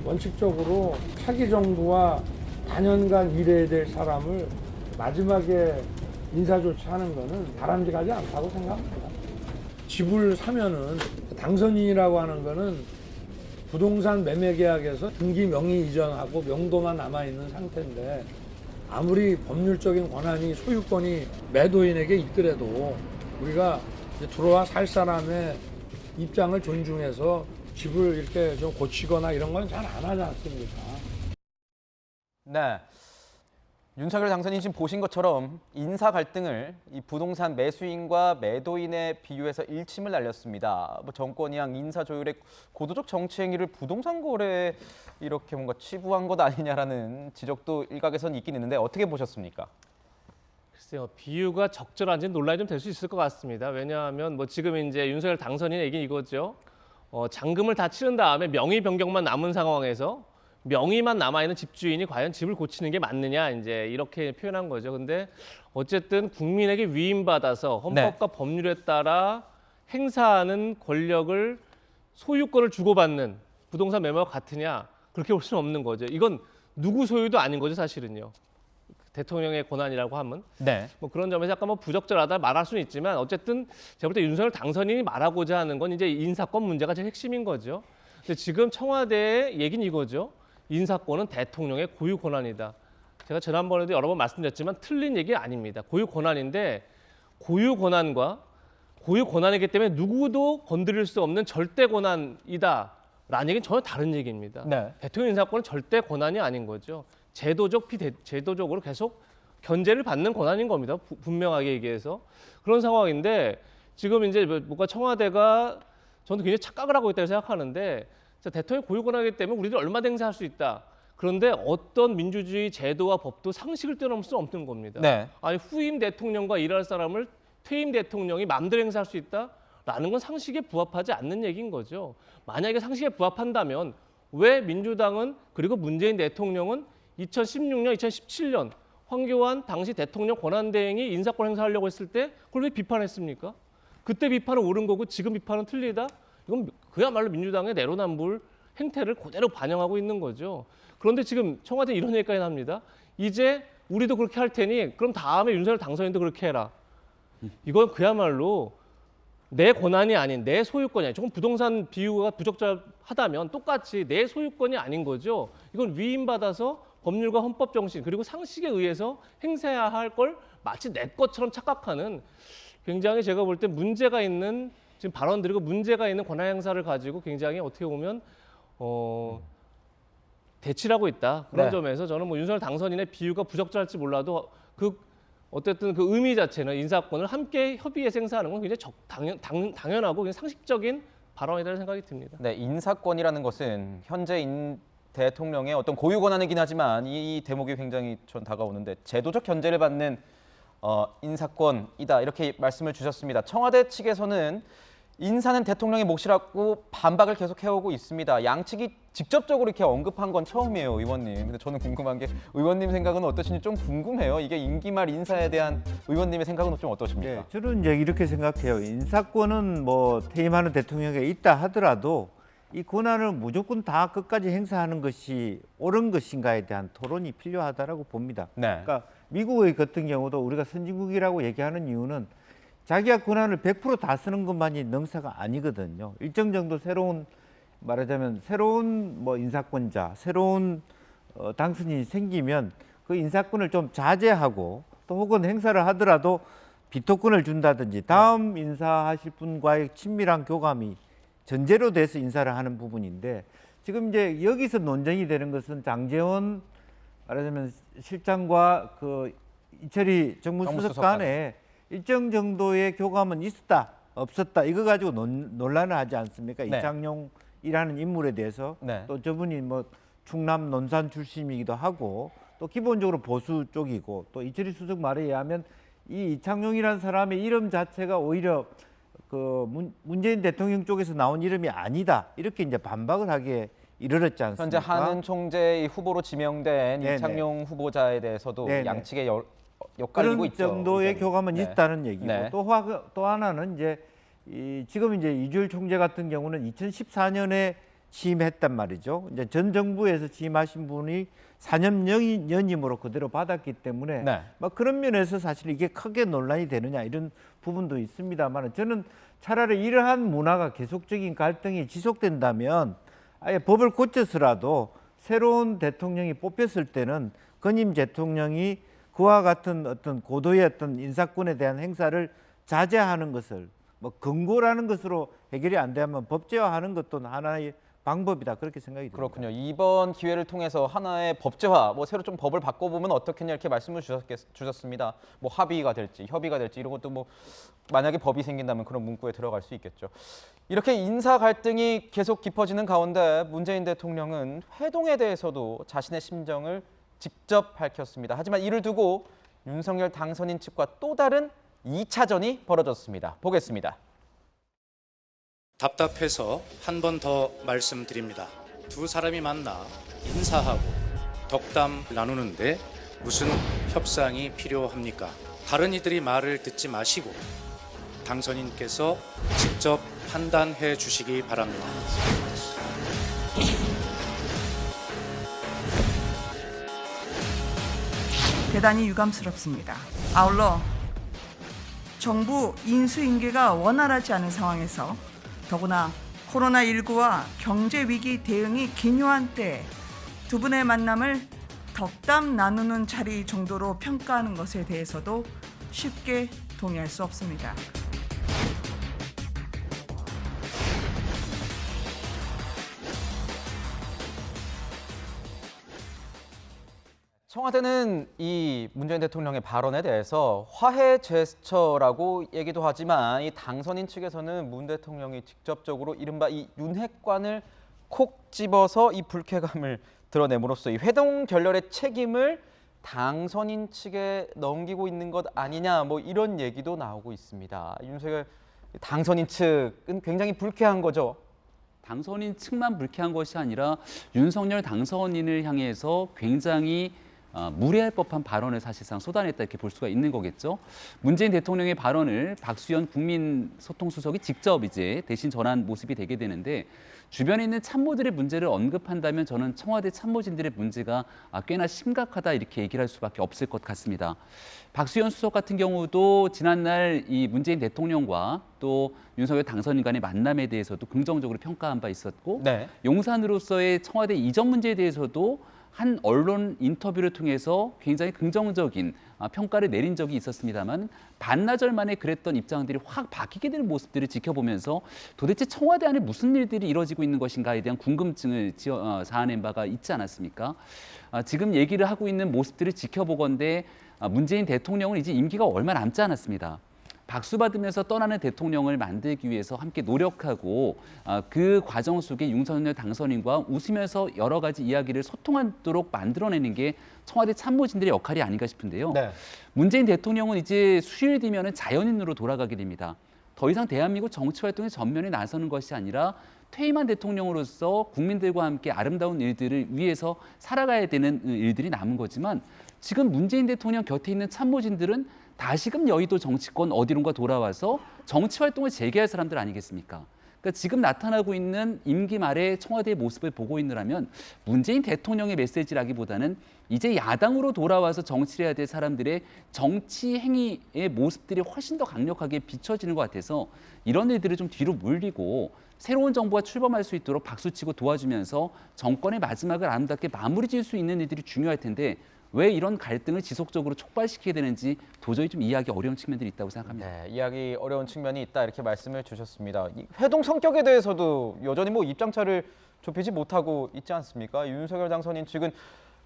원칙적으로 차기 정부와 단연간 일해야 될 사람을 마지막에 인사조치하는 거는 바람직하지 않다고 생각합니다. 집을 사면은 당선인이라고 하는 거는 부동산 매매 계약에서 등기 명의 이전하고 명도만 남아있는 상태인데 아무리 법률적인 권한이 소유권이 매도인에게 있더라도 우리가 이제 들어와 살 사람의 입장을 존중해서 집을 이렇게 좀 고치거나 이런 건 잘 안 하지 않습니까? 네. 윤석열 당선인 지금 보신 것처럼 인사 갈등을 이 부동산 매수인과 매도인에 비유해서 일침을 날렸습니다. 뭐 정권이랑 인사 조율의 고도적 정치 행위를 부동산 거래에 이렇게 뭔가 치부한 것 아니냐라는 지적도 일각에서는 있긴 있는데 어떻게 보셨습니까? 글쎄요, 비유가 적절한지는 논란이 좀 될 수 있을 것 같습니다. 왜냐하면 뭐 지금 이제 윤석열 당선인의 얘기는 이거죠. 잔금을 다 치른 다음에 명의 변경만 남은 상황에서 명의만 남아있는 집주인이 과연 집을 고치는 게 맞느냐 이제 이렇게 표현한 거죠. 근데 어쨌든 국민에게 위임받아서 헌법과 법률에 따라 행사하는 권력을 소유권을 주고받는 부동산 매매와 같으냐 그렇게 볼 수는 없는 거죠. 이건 누구 소유도 아닌 거죠, 사실은요. 대통령의 권한이라고 하면 뭐 그런 점에서 약간 뭐 부적절하다 말할 수는 있지만 어쨌든 제가 볼 때 윤석열 당선인이 말하고자 하는 건 이제 인사권 문제가 제일 핵심인 거죠. 근데 지금 청와대의 얘기는 이거죠. 인사권은 대통령의 고유 권한이다. 제가 지난번에도 여러 번 말씀드렸지만 틀린 얘기 아닙니다. 고유 권한인데 고유 권한과 고유 권한이기 때문에 누구도 건드릴 수 없는 절대 권한이다라는 얘기는 전혀 다른 얘기입니다. 대통령 인사권은 절대 권한이 아닌 거죠. 제도적 비제도적으로 계속 견제를 받는 권한인 겁니다. 분명하게 얘기해서 그런 상황인데 지금 이제 뭔가 청와대가 저는 굉장히 착각을 하고 있다고 생각하는데 대통령의 고유 권한이기 때문에 우리들 얼마든지 행사할 수 있다. 그런데 어떤 민주주의 제도와 법도 상식을 뛰어넘을 수 없는 겁니다. 아니 후임 대통령과 일할 사람을 퇴임 대통령이 마음대로 행사할 수 있다라는 건 상식에 부합하지 않는 얘기인 거죠. 만약에 상식에 부합한다면 왜 민주당은 그리고 문재인 대통령은 2016년, 2017년 황교안 당시 대통령 권한대행이 인사권 행사하려고 했을 때 그걸 왜 비판했습니까? 그때 비판은 옳은 거고 지금 비판은 틀리다? 이건 그야말로 민주당의 내로남불 행태를 그대로 반영하고 있는 거죠. 그런데 지금 청와대 이런 얘기까지 합니다. 이제 우리도 그렇게 할 테니 그럼 다음에 윤석열 당선인도 그렇게 해라. 이건 그야말로 내 권한이 아닌 내 소유권이 아닌 조금 부동산 비유가 부적절하다면 똑같이 내 소유권이 아닌 거죠. 이건 위임받아서 법률과 헌법 정신 그리고 상식에 의해서 행사해야 할 걸 마치 내 것처럼 착각하는 굉장히 제가 볼 때 문제가 있는 지금 발언드리고 문제가 있는 권한 행사를 가지고 굉장히 어떻게 보면 대치하고 있다. 그런 점에서 저는 뭐 윤석열 당선인의 비유가 부적절할지 몰라도 어쨌든 그 의미 자체는 인사권을 함께 협의해서 행사하는 건 굉장히 당연하고 그냥 상식적인 발언이라는 생각이 듭니다. 네, 인사권이라는 것은 현재 대통령의 어떤 고유 권한이긴 하지만 이 대목이 굉장히 전 다가오는데 제도적 견제를 받는 인사권이다 이렇게 말씀을 주셨습니다. 청와대 측에서는 인사는 대통령의 몫이라고 반박을 계속 해오고 있습니다. 양측이 직접적으로 이렇게 언급한 건 처음이에요, 의원님. 근데 저는 궁금한 게 의원님 생각은 어떠신지 좀 궁금해요. 이게 임기 말 인사에 대한 의원님의 생각은 좀 어떠십니까? 네, 저는 이제 이렇게 생각해요. 인사권은 뭐 퇴임하는 대통령에게 있다 하더라도 이 권한을 무조건 다 끝까지 행사하는 것이 옳은 것인가에 대한 토론이 필요하다라고 봅니다. 네. 그러니까 미국의 같은 경우도 우리가 선진국이라고 얘기하는 이유는 자기가 권한을 100% 다 쓰는 것만이 능사가 아니거든요. 일정 정도 말하자면 새로운 뭐 인사권자, 새로운 당선인이 생기면 그 인사권을 좀 자제하고 또 혹은 행사를 하더라도 비토권을 준다든지 다음 인사하실 분과의 친밀한 교감이 전제로 돼서 인사를 하는 부분인데 지금 이제 여기서 논쟁이 되는 것은 장제원 말하자면 실장과 그 이철희 정무수석 간에 일정 정도의 교감은 있었다 없었다 이거 가지고 논란을 하지 않습니까? 네. 이창용이라는 인물에 대해서 네. 또 저분이 뭐 충남 논산 출신이기도 하고 또 기본적으로 보수 쪽이고 또 이철희 수석 말에 의하면 이 이창용이라는 사람의 이름 자체가 오히려 그 문재인 대통령 쪽에서 나온 이름이 아니다 이렇게 이제 반박을 하기에 이르렀지 않습니까? 현재 한은 총재의 후보로 지명된 네네. 이창용 후보자에 대해서도 네네. 양측의 엇갈리고 그런 있죠. 정도의 의견이. 교감은 네. 있다는 얘기고 네. 또 하나는 이제 지금 이제 이주일 총재 같은 경우는 2014년에 취임했단 말이죠. 이제 전 정부에서 취임하신 분이 4년 연임으로 그대로 받았기 때문에 네. 막 그런 면에서 사실 이게 크게 논란이 되느냐 이런 부분도 있습니다만 저는 차라리 이러한 문화가 계속적인 갈등이 지속된다면 아예 법을 고쳐서라도 새로운 대통령이 뽑혔을 때는 건임 대통령이 그와 같은 어떤 고도의 어떤 인사권에 대한 행사를 자제하는 것을 뭐 금고라는 것으로 해결이 안 되면 법제화하는 것도 하나의 방법이다 그렇게 생각이 듭니다. 그렇군요. 이번 기회를 통해서 하나의 법제화, 뭐 새로 좀 법을 바꿔보면 어떻겠냐 이렇게 말씀을 주셨습니다. 뭐 합의가 될지 협의가 될지 이런 것도 뭐 만약에 법이 생긴다면 그런 문구에 들어갈 수 있겠죠. 이렇게 인사 갈등이 계속 깊어지는 가운데 문재인 대통령은 회동에 대해서도 자신의 심정을 직접 밝혔습니다. 하지만 이를 두고 윤석열 당선인 측과 또 다른 2차전이 벌어졌습니다. 보겠습니다. 답답해서 한 번 더 말씀드립니다. 두 사람이 만나 인사하고 덕담 나누는데 무슨 협상이 필요합니까? 다른 이들이 말을 듣지 마시고 당선인께서 직접 판단해 주시기 바랍니다. 대단히 유감스럽습니다. 아울러 정부 인수인계가 원활하지 않은 상황에서 더구나 코로나19와 경제위기 대응이 기묘한 때 두 분의 만남을 덕담 나누는 자리 정도로 평가하는 것에 대해서도 쉽게 동의할 수 없습니다. 청와대는 이 문재인 대통령의 발언에 대해서 화해 제스처라고 얘기도 하지만 이 당선인 측에서는 문 대통령이 직접적으로 이른바 이 윤핵관을 콕 집어서 이 불쾌감을 드러냄으로써 이 회동 결렬의 책임을 당선인 측에 넘기고 있는 것 아니냐 뭐 이런 얘기도 나오고 있습니다. 윤석열 당선인 측은 굉장히 불쾌한 거죠. 당선인 측만 불쾌한 것이 아니라 윤석열 당선인을 향해서 굉장히 무례할 법한 발언을 사실상 쏟아냈다 이렇게 볼 수가 있는 거겠죠. 문재인 대통령의 발언을 박수현 국민소통수석이 직접 이제 대신 전한 모습이 되게 되는데 주변에 있는 참모들의 문제를 언급한다면 저는 청와대 참모진들의 문제가 꽤나 심각하다 이렇게 얘기를 할 수밖에 없을 것 같습니다. 박수현 수석 같은 경우도 지난날 이 문재인 대통령과 또 윤석열 당선인 간의 만남에 대해서도 긍정적으로 평가한 바 있었고 네. 용산으로서의 청와대 이전 문제에 대해서도 한 언론 인터뷰를 통해서 굉장히 긍정적인 평가를 내린 적이 있었습니다만 반나절 만에 그랬던 입장들이 확 바뀌게 되는 모습들을 지켜보면서 도대체 청와대 안에 무슨 일들이 이루어지고 있는 것인가에 대한 궁금증을 자아낸 바가 있지 않았습니까? 지금 얘기를 하고 있는 모습들을 지켜보건대 문재인 대통령은 이제 임기가 얼마 남지 않았습니다. 박수 받으면서 떠나는 대통령을 만들기 위해서 함께 노력하고 그 과정 속에 윤석열 당선인과 웃으면서 여러 가지 이야기를 소통하도록 만들어내는 게 청와대 참모진들의 역할이 아닌가 싶은데요. 네. 문재인 대통령은 이제 수요일 되면은 자연인으로 돌아가게 됩니다. 더 이상 대한민국 정치 활동의 전면에 나서는 것이 아니라 퇴임한 대통령으로서 국민들과 함께 아름다운 일들을 위해서 살아가야 되는 일들이 남은 거지만 지금 문재인 대통령 곁에 있는 참모진들은 다시금 여의도 정치권 어디론가 돌아와서 정치 활동을 재개할 사람들 아니겠습니까? 그러니까 지금 나타나고 있는 임기 말에 청와대의 모습을 보고 있느라면 문재인 대통령의 메시지라기보다는 이제 야당으로 돌아와서 정치를 해야 될 사람들의 정치 행위의 모습들이 훨씬 더 강력하게 비춰지는 것 같아서 이런 일들을 좀 뒤로 물리고 새로운 정부가 출범할 수 있도록 박수치고 도와주면서 정권의 마지막을 아름답게 마무리 지을 수 있는 일들이 중요할 텐데 왜 이런 갈등을 지속적으로 촉발시키게 되는지 도저히 좀 이해하기 어려운 측면들이 있다고 생각합니다. 네, 이해하기 어려운 측면이 있다 이렇게 말씀을 주셨습니다. 이 회동 성격에 대해서도 여전히 뭐 입장차를 좁히지 못하고 있지 않습니까? 윤석열 당선인 측은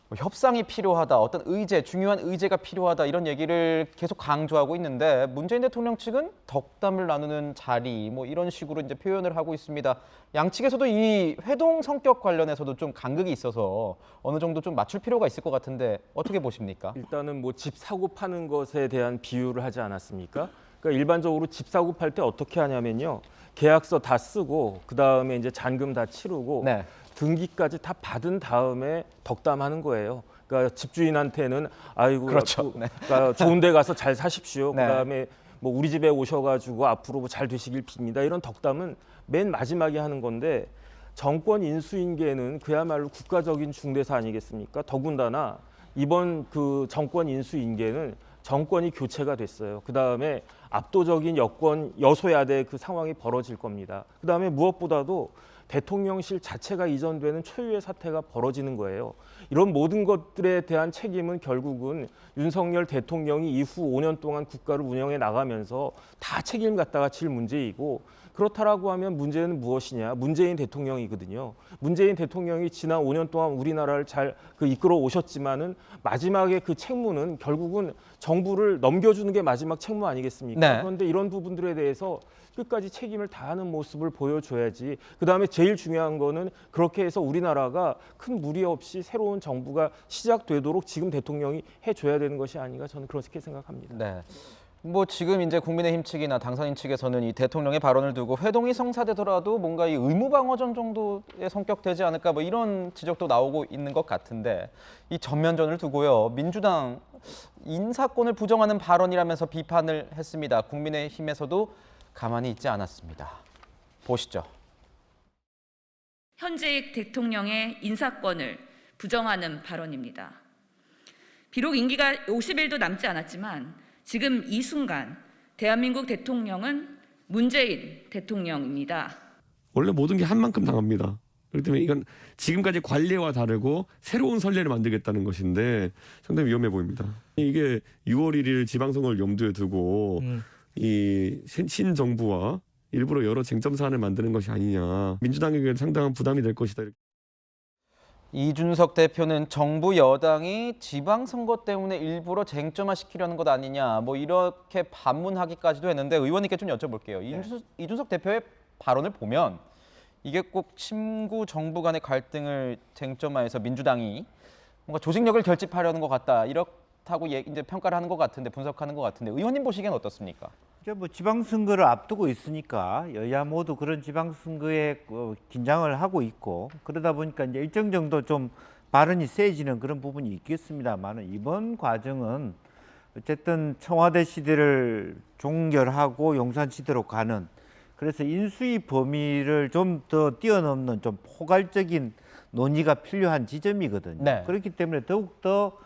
뭐 협상이 필요하다, 어떤 의제, 중요한 의제가 필요하다 이런 얘기를 계속 강조하고 있는데 문재인 대통령 측은 덕담을 나누는 자리 뭐 이런 식으로 이제 표현을 하고 있습니다. 양측에서도 이 회동 성격 관련해서도 좀 간극이 있어서 어느 정도 좀 맞출 필요가 있을 것 같은데 어떻게 보십니까? 일단은 뭐 집 사고 파는 것에 대한 비유를 하지 않았습니까? 그러니까 일반적으로 집 사고 팔 때 어떻게 하냐면요. 계약서 다 쓰고 그다음에 이제 잔금 다 치르고 네. 등기까지 다 받은 다음에 덕담하는 거예요. 그러니까 집주인한테는 아이고 그렇죠. 네. 그러니까 좋은 데 가서 잘 사십시오. 네. 그다음에 뭐 우리 집에 오셔가지고 앞으로 뭐 잘 되시길 빕니다. 이런 덕담은 맨 마지막에 하는 건데 정권 인수인계는 그야말로 국가적인 중대사 아니겠습니까? 더군다나 이번 그 정권 인수인계는 정권이 교체가 됐어요. 그다음에 압도적인 여소야대 그 상황이 벌어질 겁니다. 그다음에 무엇보다도 대통령실 자체가 이전되는 초유의 사태가 벌어지는 거예요. 이런 모든 것들에 대한 책임은 결국은 윤석열 대통령이 이후 5년 동안 국가를 운영해 나가면서 다 책임 갖다가 질 문제이고 그렇다라고 하면 문제는 무엇이냐? 문재인 대통령이거든요. 문재인 대통령이 지난 5년 동안 우리나라를 잘 이끌어 오셨지만은 마지막에 그 책무는 결국은 정부를 넘겨주는 게 마지막 책무 아니겠습니까? 네. 그런데 이런 부분들에 대해서 끝까지 책임을 다하는 모습을 보여줘야지. 그다음에 제일 중요한 거는 그렇게 해서 우리나라가 큰 무리 없이 새로운 정부가 시작되도록 지금 대통령이 해줘야 되는 것이 아닌가 저는 그렇게 생각합니다. 네. 뭐 지금 이제 국민의힘 측이나 당선인 측에서는 이 대통령의 발언을 두고 회동이 성사되더라도 뭔가 이 의무방어전 정도의 성격되지 않을까 뭐 이런 지적도 나오고 있는 것 같은데 이 전면전을 두고요. 민주당 인사권을 부정하는 발언이라면서 비판을 했습니다. 국민의힘에서도 가만히 있지 않았습니다. 보시죠. 현직 대통령의 인사권을 부정하는 발언입니다. 비록 임기가 50일도 남지 않았지만 지금 이 순간 대한민국 대통령은 문재인 대통령입니다. 원래 모든 게 한 만큼 당합니다. 그렇기 때문에 이건 지금까지 관례와 다르고 새로운 선례를 만들겠다는 것인데 상당히 위험해 보입니다. 이게 6월 1일 지방선거를 염두에 두고 이 신정부와 일부러 여러 쟁점 사안을 만드는 것이 아니냐. 민주당에게 상당한 부담이 될 것이다. 이준석 대표는 정부 여당이 지방선거 때문에 일부러 쟁점화시키려는 것 아니냐 뭐 이렇게 반문하기까지도 했는데 의원님께 좀 여쭤볼게요. 이준석 대표의 발언을 보면 이게 꼭 친구 정부 간의 갈등을 쟁점화해서 민주당이 뭔가 조직력을 결집하려는 것 같다 이렇다고 이제 평가를 하는 것 같은데 분석하는 것 같은데 의원님 보시기엔 어떻습니까? 이제 뭐 지방선거를 앞두고 있으니까 여야 모두 그런 지방선거에 긴장을 하고 있고 그러다 보니까 이제 일정 정도 좀 발언이 세지는 그런 부분이 있겠습니다만 이번 과정은 어쨌든 청와대 시대를 종결하고 용산 시대로 가는 그래서 인수위 범위를 좀 더 뛰어넘는 좀 포괄적인 논의가 필요한 지점이거든요. 네. 그렇기 때문에 더욱더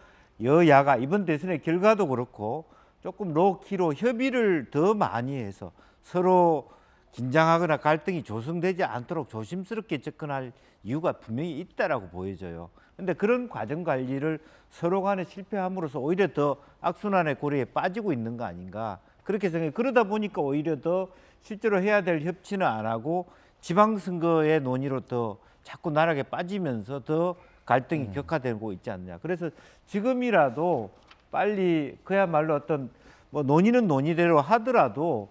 여야가 이번 대선의 결과도 그렇고 조금 로키로 협의를 더 많이 해서 서로 긴장하거나 갈등이 조성되지 않도록 조심스럽게 접근할 이유가 분명히 있다라고 보여져요. 그런데 그런 과정 관리를 서로 간에 실패함으로써 오히려 더 악순환의 고리에 빠지고 있는 거 아닌가 그렇게 생각해요. 그러다 보니까 오히려 더 실제로 해야 될 협치는 안 하고 지방선거의 논의로 더 자꾸 나락에 빠지면서 더 갈등이 격화되고 있지 않느냐. 그래서 지금이라도 빨리 그야말로 어떤 뭐 논의는 논의대로 하더라도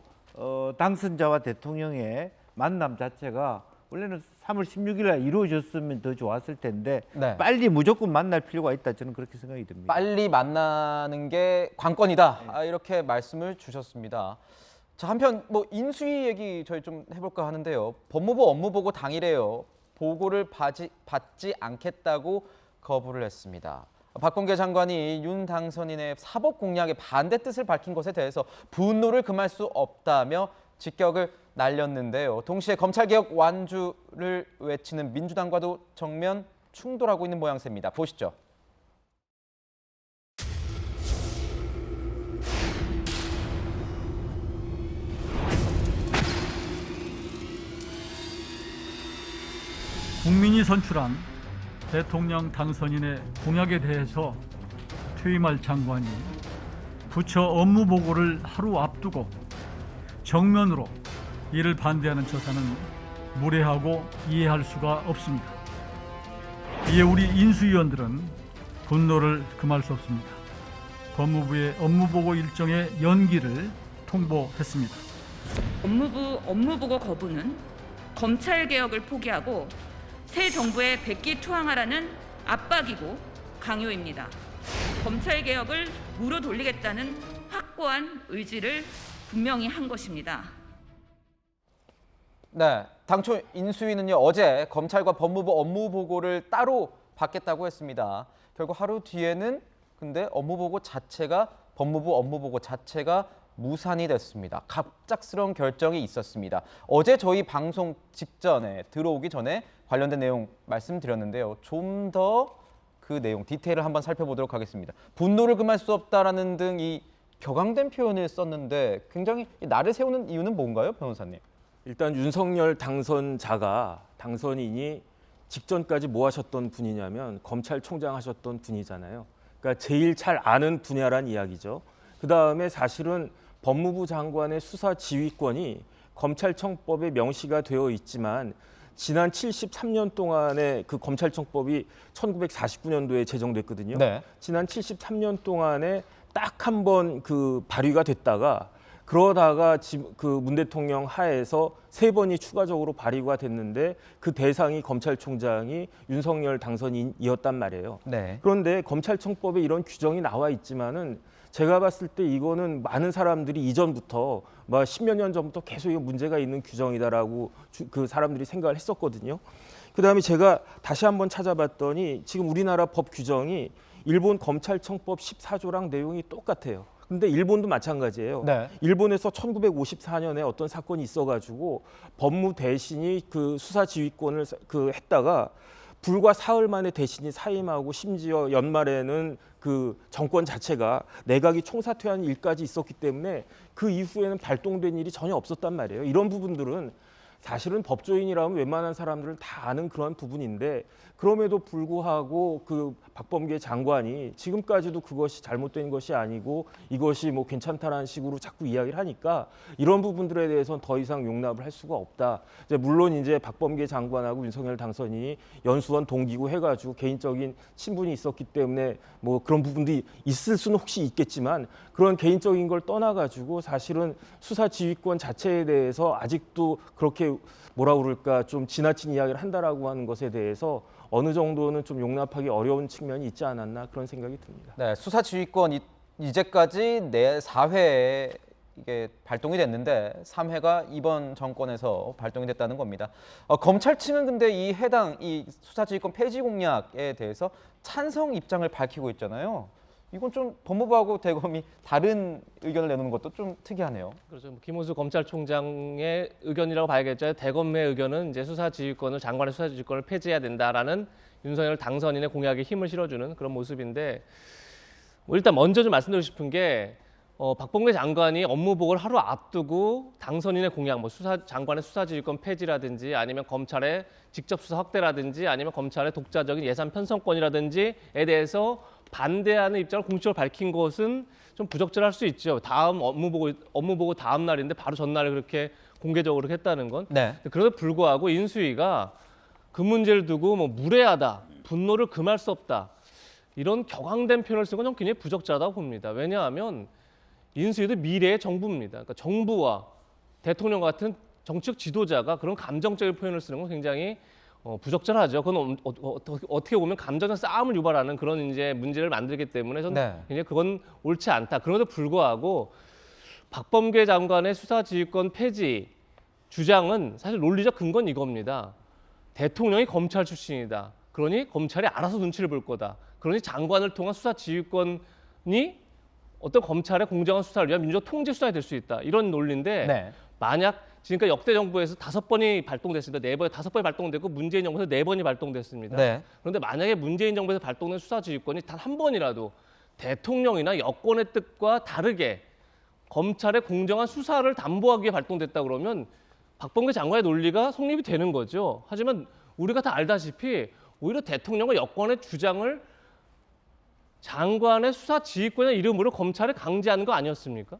당선자와 대통령의 만남 자체가 원래는 3월 16일 날 이루어졌으면 더 좋았을 텐데 네. 빨리 무조건 만날 필요가 있다 저는 그렇게 생각이 듭니다. 빨리 만나는 게 관건이다 이렇게 말씀을 주셨습니다. 자, 한편 뭐 인수위 얘기 저희 좀 해볼까 하는데요. 법무부 업무보고 당일에요. 보고를 받지 않겠다고 거부를 했습니다. 박범계 장관이 윤 당선인의 사법 공약에 반대 뜻을 밝힌 것에 대해서 분노를 금할 수 없다며 직격을 날렸는데요. 동시에 검찰개혁 완주를 외치는 민주당과도 정면 충돌하고 있는 모양새입니다. 보시죠. 국민이 선출한 대통령 당선인의 공약에 대해서 퇴임할 장관이 부처 업무 보고를 하루 앞두고 정면으로 이를 반대하는 처사는 무례하고 이해할 수가 없습니다. 이에 우리 인수위원들은 분노를 금할 수 없습니다. 법무부의 업무 보고 일정의 연기를 통보했습니다. 법무부 업무 보고 거부는 검찰 개혁을 포기하고 새 정부에 백기투항하라는 압박이고 강요입니다. 검찰 개혁을 무로 돌리겠다는 확고한 의지를 분명히 한 것입니다. 네, 당초 인수위는요 어제 검찰과 법무부 업무 보고를 따로 받겠다고 했습니다. 결국 하루 뒤에는 근데 법무부 업무 보고 자체가 무산이 됐습니다. 갑작스러운 결정이 있었습니다. 어제 저희 방송 직전에 들어오기 전에 관련된 내용 말씀드렸는데요. 좀 더 그 내용 디테일을 한번 살펴보도록 하겠습니다. 분노를 금할 수 없다라는 등 이 격앙된 표현을 썼는데 굉장히 날을 세우는 이유는 뭔가요, 변호사님? 일단 윤석열 당선인이 직전까지 뭐 하셨던 분이냐면 검찰총장 하셨던 분이잖아요. 그러니까 제일 잘 아는 분야란 이야기죠. 그다음에 사실은 법무부 장관의 수사 지휘권이 검찰청법에 명시가 되어 있지만 지난 73년 동안에 그 검찰청법이 1949년도에 제정됐거든요. 네. 지난 73년 동안에 딱 한 번 그 발의가 됐다가 그러다가 그 문 대통령 하에서 3번이 추가적으로 발의가 됐는데 그 대상이 검찰총장이 윤석열 당선인이었단 말이에요. 네. 그런데 검찰청법에 이런 규정이 나와 있지만은 제가 봤을 때 이거는 많은 사람들이 이전부터 막 10몇 년 전부터 계속 이거 문제가 있는 규정이다라고 그 사람들이 생각을 했었거든요. 그다음에 제가 다시 한번 찾아봤더니 지금 우리나라 법 규정이 일본 검찰청법 14조랑 내용이 똑같아요. 근데 일본도 마찬가지예요. 네. 일본에서 1954년에 어떤 사건이 있어가지고 법무 대신이 그 수사 지휘권을 했다가 불과 사흘 만에 대신이 사임하고 심지어 연말에는 그 정권 자체가 내각이 총사퇴하는 일까지 있었기 때문에 그 이후에는 발동된 일이 전혀 없었단 말이에요. 이런 부분들은 사실은 법조인이라면 웬만한 사람들은 다 아는 그런 부분인데 그럼에도 불구하고 그 박범계 장관이 지금까지도 그것이 잘못된 것이 아니고 이것이 뭐 괜찮다라는 식으로 자꾸 이야기를 하니까 이런 부분들에 대해서는 더 이상 용납을 할 수가 없다. 이제 물론 이제 박범계 장관하고 윤석열 당선인이 연수원 동기고 해가지고 개인적인 친분이 있었기 때문에 뭐 그런 부분들이 있을 수는 혹시 있겠지만 그런 개인적인 걸 떠나가지고 사실은 수사 지휘권 자체에 대해서 아직도 그렇게 뭐라 그럴까 좀 지나친 이야기를 한다라고 하는 것에 대해서 어느 정도는 좀 용납하기 어려운 측면이 있지 않았나 그런 생각이 듭니다. 네, 수사 지휘권 이제까지 4회 이게 발동이 됐는데 3회가 이번 정권에서 발동이 됐다는 겁니다. 검찰 측은 근데 이 수사 지휘권 폐지 공약에 대해서 찬성 입장을 밝히고 있잖아요. 이건 좀 법무부하고 대검이 다른 의견을 내놓는 것도 좀 특이하네요. 그렇죠. 김호수 검찰총장의 의견이라고 봐야겠죠. 대검의 의견은 이제 장관의 수사 지휘권을 폐지해야 된다라는 윤석열 당선인의 공약에 힘을 실어주는 그런 모습인데 일단 먼저 좀 말씀드리고 싶은 게 박범계 장관이 업무 보고를 하루 앞두고 당선인의 공약, 장관의 수사 지휘권 폐지라든지 아니면 검찰의 직접 수사 확대라든지 아니면 검찰의 독자적인 예산 편성권이라든지에 대해서 반대하는 입장을 공식적으로 밝힌 것은 좀 부적절할 수 있죠. 다음 업무 보고 다음 날인데 바로 전날에 그렇게 공개적으로 했다는 건. 네. 그럼에도 불구하고 인수위가 그 문제를 두고 뭐 무례하다, 분노를 금할 수 없다 이런 격앙된 표현을 쓴 건 좀 굉장히 부적절하다고 봅니다. 왜냐하면 인수위도 미래의 정부입니다. 그러니까 정부와 대통령 같은 정치적 지도자가 그런 감정적인 표현을 쓰는 건 굉장히 부적절하죠. 그건 어떻게 보면 감정적 싸움을 유발하는 그런 이제 문제를 만들기 때문에 저는 굉장히 그건 옳지 않다. 그럼에도 불구하고 박범계 장관의 수사지휘권 폐지 주장은 사실 논리적 근거는 이겁니다. 대통령이 검찰 출신이다. 그러니 검찰이 알아서 눈치를 볼 거다. 그러니 장관을 통한 수사지휘권이 어떤 검찰의 공정한 수사를 위한 민주적 통제 수단이 될 수 있다. 이런 논리인데 네. 만약 지금까지 역대 정부에서 5번이 발동됐습니다. 5번이 발동됐고 문재인 정부에서 4번이 발동됐습니다. 네. 그런데 만약에 문재인 정부에서 발동된 수사지휘권이 단 한 번이라도 대통령이나 여권의 뜻과 다르게 검찰의 공정한 수사를 담보하기 위해 발동됐다 그러면 박범계 장관의 논리가 성립이 되는 거죠. 하지만 우리가 다 알다시피 오히려 대통령과 여권의 주장을 장관의 수사 지휘권의 이름으로 검찰에 강제하는 거 아니었습니까?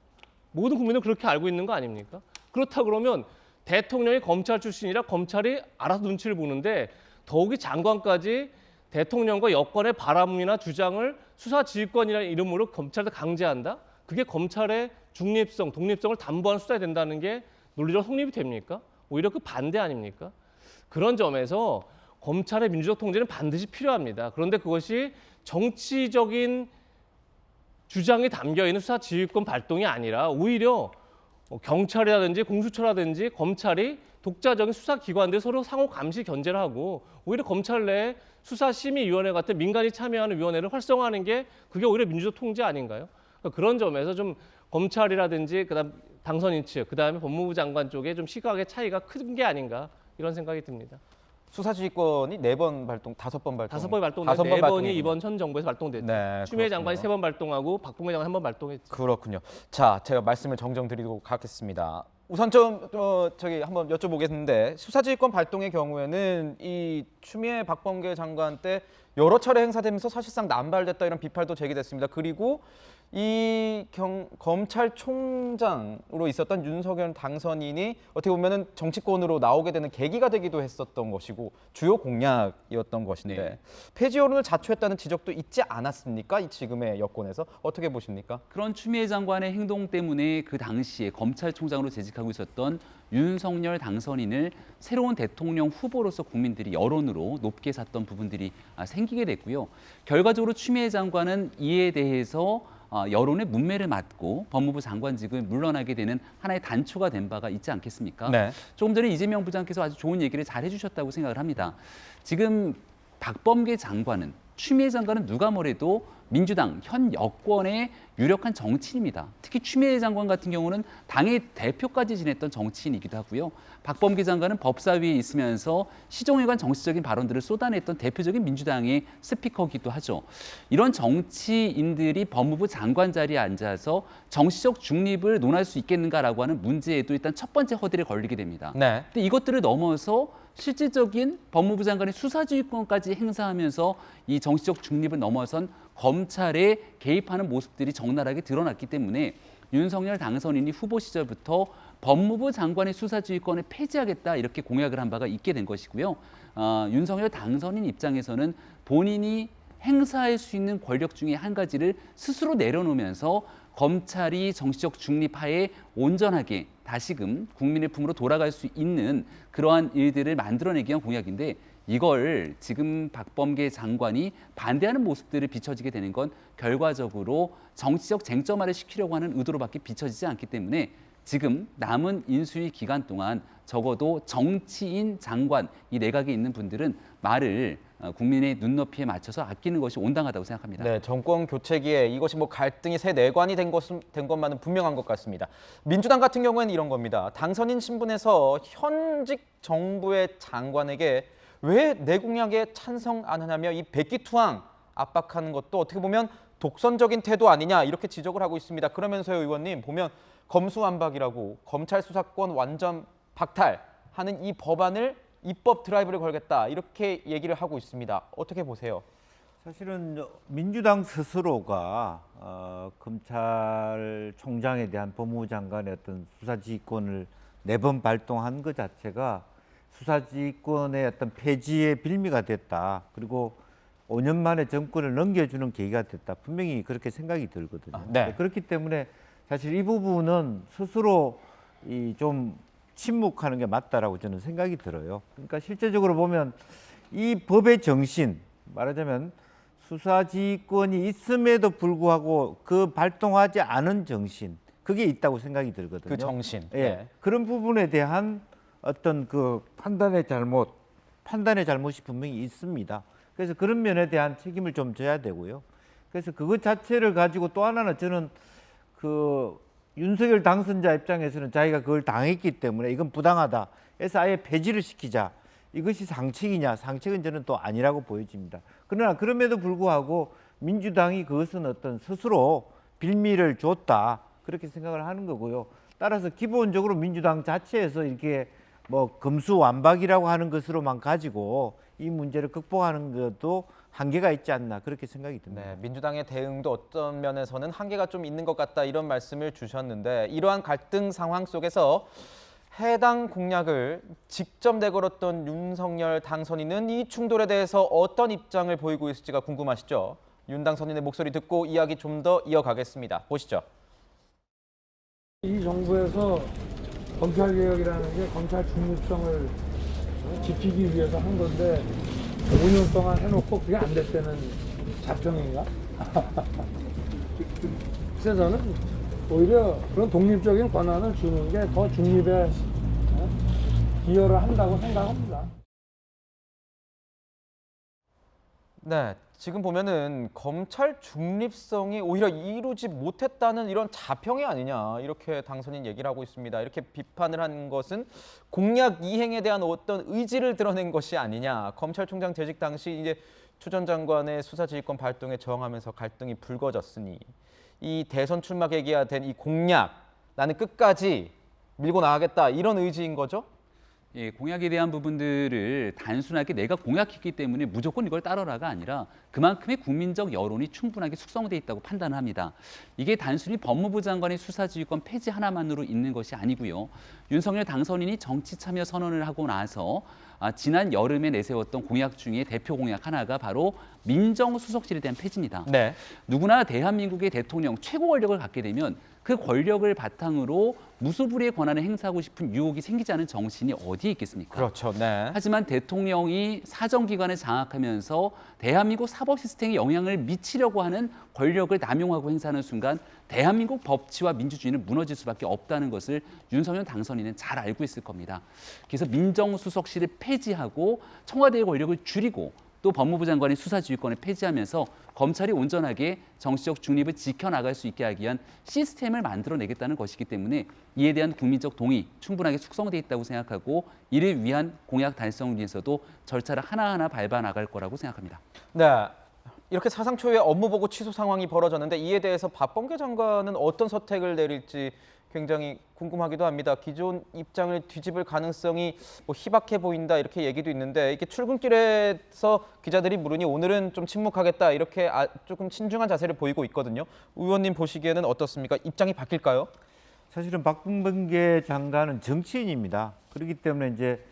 모든 국민은 그렇게 알고 있는 거 아닙니까? 그렇다 그러면 대통령이 검찰 출신이라 검찰이 알아서 눈치를 보는데 더욱이 장관까지 대통령과 여권의 바람이나 주장을 수사 지휘권이라는 이름으로 검찰에 강제한다? 그게 검찰의 중립성, 독립성을 담보하는 수사가 된다는 게 논리적으로 성립이 됩니까? 오히려 그 반대 아닙니까? 그런 점에서 검찰의 민주적 통제는 반드시 필요합니다. 그런데 그것이 정치적인 주장이 담겨있는 수사지휘권 발동이 아니라 오히려 경찰이라든지 공수처라든지 검찰이 독자적인 수사기관들 서로 상호 감시 견제를 하고 오히려 검찰 내에 수사심의위원회 같은 민간이 참여하는 위원회를 활성화하는 게 그게 오히려 민주적 통제 아닌가요? 그러니까 그런 점에서 좀 검찰이라든지 그다음 당선인 측, 그다음에 법무부 장관 쪽에 좀 시각의 차이가 큰 게 아닌가 이런 생각이 듭니다. 수사지휘권이 4번 발동, 5번 발동. 5번 발동됐고 4번이 이번 현 정부에서 발동됐죠. 네, 추미애 그렇군요. 장관이 3번 발동하고 박범계 장관이 1번 발동했죠. 그렇군요. 자, 제가 말씀을 정정드리도록 하겠습니다. 우선 좀 저기 한번 여쭤보겠는데 수사지휘권 발동의 경우에는 이 추미애 박범계 장관 때 여러 차례 행사되면서 사실상 남발됐다 이런 비판도 제기됐습니다. 그리고 이 검찰총장으로 있었던 윤석열 당선인이 어떻게 보면은 정치권으로 나오게 되는 계기가 되기도 했었던 것이고 주요 공약이었던 것인데 네. 폐지 여론을 자초했다는 지적도 있지 않았습니까? 이 지금의 여권에서 어떻게 보십니까? 그런 추미애 장관의 행동 때문에 그 당시에 검찰총장으로 재직하고 있었던 윤석열 당선인을 새로운 대통령 후보로서 국민들이 여론으로 높게 샀던 부분들이 생기게 됐고요. 결과적으로 추미애 장관은 이에 대해서 여론의 문매를 맞고 법무부 장관직을 물러나게 되는 하나의 단초가 된 바가 있지 않겠습니까? 네. 조금 전에 이재명 부장께서 아주 좋은 얘기를 잘 해주셨다고 생각을 합니다. 지금 박범계 장관은 추미애 장관은 누가 뭐래도 민주당 현 여권의 유력한 정치인입니다. 특히 추미애 장관 같은 경우는 당의 대표까지 지냈던 정치인이기도 하고요. 박범계 장관은 법사위에 있으면서 시정에 정치적인 발언들을 쏟아냈던 대표적인 민주당의 스피커기도 하죠. 이런 정치인들이 법무부 장관 자리에 앉아서 정치적 중립을 논할 수 있겠는가라고 하는 문제에도 일단 첫 번째 허들에 걸리게 됩니다. 네. 근데 이것들을 넘어서 실질적인 법무부 장관의 수사지휘권까지 행사하면서 이 정치적 중립을 넘어선 검찰에 개입하는 모습들이 적나라하게 드러났기 때문에 윤석열 당선인이 후보 시절부터 법무부 장관의 수사지휘권을 폐지하겠다 이렇게 공약을 한 바가 있게 된 것이고요. 윤석열 당선인 입장에서는 본인이 행사할 수 있는 권력 중에 한 가지를 스스로 내려놓으면서 검찰이 정치적 중립하에 온전하게 다시금 국민의 품으로 돌아갈 수 있는 그러한 일들을 만들어내기 위한 공약인데 이걸 지금 박범계 장관이 반대하는 모습들을 비춰지게 되는 건 결과적으로 정치적 쟁점화를 시키려고 하는 의도로밖에 비춰지지 않기 때문에 지금 남은 인수위 기간 동안 적어도 정치인, 장관 이 내각에 있는 분들은 말을 국민의 눈높이에 맞춰서 아끼는 것이 온당하다고 생각합니다. 네, 정권 교체기에 이것이 뭐 갈등이 새 내관이 된 것만은 분명한 것 같습니다. 민주당 같은 경우에는 이런 겁니다. 당선인 신분에서 현직 정부의 장관에게 왜 내 공약에 찬성 안 하냐며 이 백기투항 압박하는 것도 어떻게 보면 독선적인 태도 아니냐 이렇게 지적을 하고 있습니다. 그러면서요, 의원님 보면 검수완박이라고 검찰 수사권 완전 박탈하는 이 법안을 입법 드라이브를 걸겠다 이렇게 얘기를 하고 있습니다. 어떻게 보세요? 사실은 민주당 스스로가 검찰총장에 대한 법무부 장관의 어떤 수사지휘권을 4번 발동한 것 자체가 수사지휘권의 어떤 폐지의 빌미가 됐다. 그리고 5년 만에 정권을 넘겨주는 계기가 됐다. 분명히 그렇게 생각이 들거든요. 네. 그렇기 때문에 사실 이 부분은 스스로 좀 침묵하는 게 맞다라고 저는 생각이 들어요. 그러니까 실제적으로 보면 이 법의 정신, 말하자면 수사지휘권이 있음에도 불구하고 그 발동하지 않은 정신, 그게 있다고 생각이 들거든요. 그 정신. 예, 네. 그런 부분에 대한 어떤 그 판단의 잘못이 분명히 있습니다. 그래서 그런 면에 대한 책임을 좀 져야 되고요. 그래서 그것 자체를 가지고 또 하나는 저는 그 윤석열 당선자 입장에서는 자기가 그걸 당했기 때문에 이건 부당하다. 그래서 아예 폐지를 시키자. 이것이 상책이냐? 상책은 저는 또 아니라고 보여집니다. 그러나 그럼에도 불구하고 민주당이 그것은 어떤 스스로 빌미를 줬다. 그렇게 생각을 하는 거고요. 따라서 기본적으로 민주당 자체에서 이렇게 뭐 금수완박이라고 하는 것으로만 가지고 이 문제를 극복하는 것도 한계가 있지 않나 그렇게 생각이 듭니다. 네, 민주당의 대응도 어떤 면에서는 한계가 좀 있는 것 같다 이런 말씀을 주셨는데 이러한 갈등 상황 속에서 해당 공약을 직접 내걸었던 윤석열 당선인은 이 충돌에 대해서 어떤 입장을 보이고 있을지가 궁금하시죠? 윤 당선인의 목소리 듣고 이야기 좀 더 이어가겠습니다. 보시죠. 이 정부에서 검찰개혁이라는 게 검찰 중립성을 지키기 위해서 한 건데 5년 동안 해놓고 그게 안 됐다는 자평인가? 그래서 저는 오히려 그런 독립적인 권한을 주는 게 더 중립에 기여를 한다고 생각합니다. 네, 지금 보면은 검찰 중립성이 오히려 이루지 못했다는 이런 자평이 아니냐 이렇게 당선인 얘기를 하고 있습니다. 이렇게 비판을 한 것은 공약 이행에 대한 어떤 의지를 드러낸 것이 아니냐. 검찰총장 재직 당시 이제 추 전 장관의 수사지휘권 발동에 저항하면서 갈등이 불거졌으니 이 대선 출마 계기가 된 이 공약 나는 끝까지 밀고 나가겠다 이런 의지인 거죠? 예, 공약에 대한 부분들을 단순하게 내가 공약했기 때문에 무조건 이걸 따르라가 아니라 그만큼의 국민적 여론이 충분하게 숙성돼 있다고 판단을 합니다. 이게 단순히 법무부 장관의 수사지휘권 폐지 하나만으로 있는 것이 아니고요. 윤석열 당선인이 정치 참여 선언을 하고 나서 지난 여름에 내세웠던 공약 중에 대표 공약 하나가 바로 민정수석실에 대한 폐지입니다. 네. 누구나 대한민국의 대통령 최고 권력을 갖게 되면 그 권력을 바탕으로 무소불위의 권한을 행사하고 싶은 유혹이 생기지 않은 정신이 어디에 있겠습니까? 그렇죠. 네. 하지만 대통령이 사정기관을 장악하면서 대한민국 사법 시스템에 영향을 미치려고 하는 권력을 남용하고 행사하는 순간 대한민국 법치와 민주주의는 무너질 수밖에 없다는 것을 윤석열 당선인은 잘 알고 있을 겁니다. 그래서 민정수석실을 폐지하고 청와대의 권력을 줄이고 또 법무부 장관의 수사지휘권을 폐지하면서 검찰이 온전하게 정치적 중립을 지켜나갈 수 있게 하기 위한 시스템을 만들어내겠다는 것이기 때문에 이에 대한 국민적 동의 충분하게 숙성돼 있다고 생각하고 이를 위한 공약 달성을 위해서도 절차를 하나하나 밟아 나갈 거라고 생각합니다. 네. 이렇게 사상 초유의 업무보고 취소 상황이 벌어졌는데 이에 대해서 박범계 장관은 어떤 선택을 내릴지 굉장히 궁금하기도 합니다. 기존 입장을 뒤집을 가능성이 희박해 보인다 이렇게 얘기도 있는데 이렇게 출근길에서 기자들이 물으니 오늘은 좀 침묵하겠다 이렇게 조금 신중한 자세를 보이고 있거든요. 의원님 보시기에는 어떻습니까? 입장이 바뀔까요? 사실은 박범계 장관은 정치인입니다. 그렇기 때문에 이제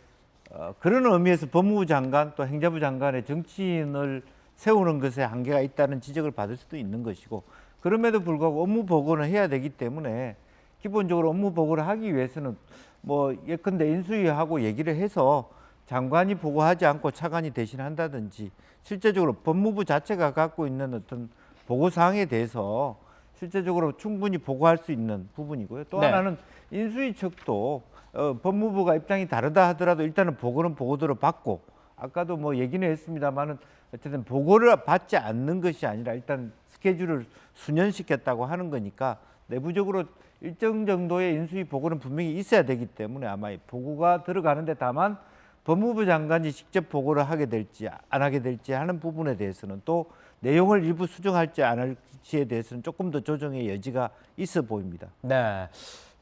그런 의미에서 법무부 장관 또 행자부 장관의 정치인을 세우는 것에 한계가 있다는 지적을 받을 수도 있는 것이고 그럼에도 불구하고 업무 보고는 해야 되기 때문에 기본적으로 업무 보고를 하기 위해서는 뭐 예컨대 인수위하고 얘기를 해서 장관이 보고하지 않고 차관이 대신한다든지 실제적으로 법무부 자체가 갖고 있는 어떤 보고 사항에 대해서 실제적으로 충분히 보고할 수 있는 부분이고요. 또 네. 하나는 인수위 측도 법무부가 입장이 다르다 하더라도 일단은 보고는 보고대로 받고 아까도 뭐 얘기는 했습니다만은 어쨌든 보고를 받지 않는 것이 아니라 일단 스케줄을 수년시켰다고 하는 거니까 내부적으로 일정 정도의 인수위 보고는 분명히 있어야 되기 때문에 아마 보고가 들어가는데 다만 법무부 장관이 직접 보고를 하게 될지 안 하게 될지 하는 부분에 대해서는 또 내용을 일부 수정할지 안 할지에 대해서는 조금 더 조정의 여지가 있어 보입니다. 네.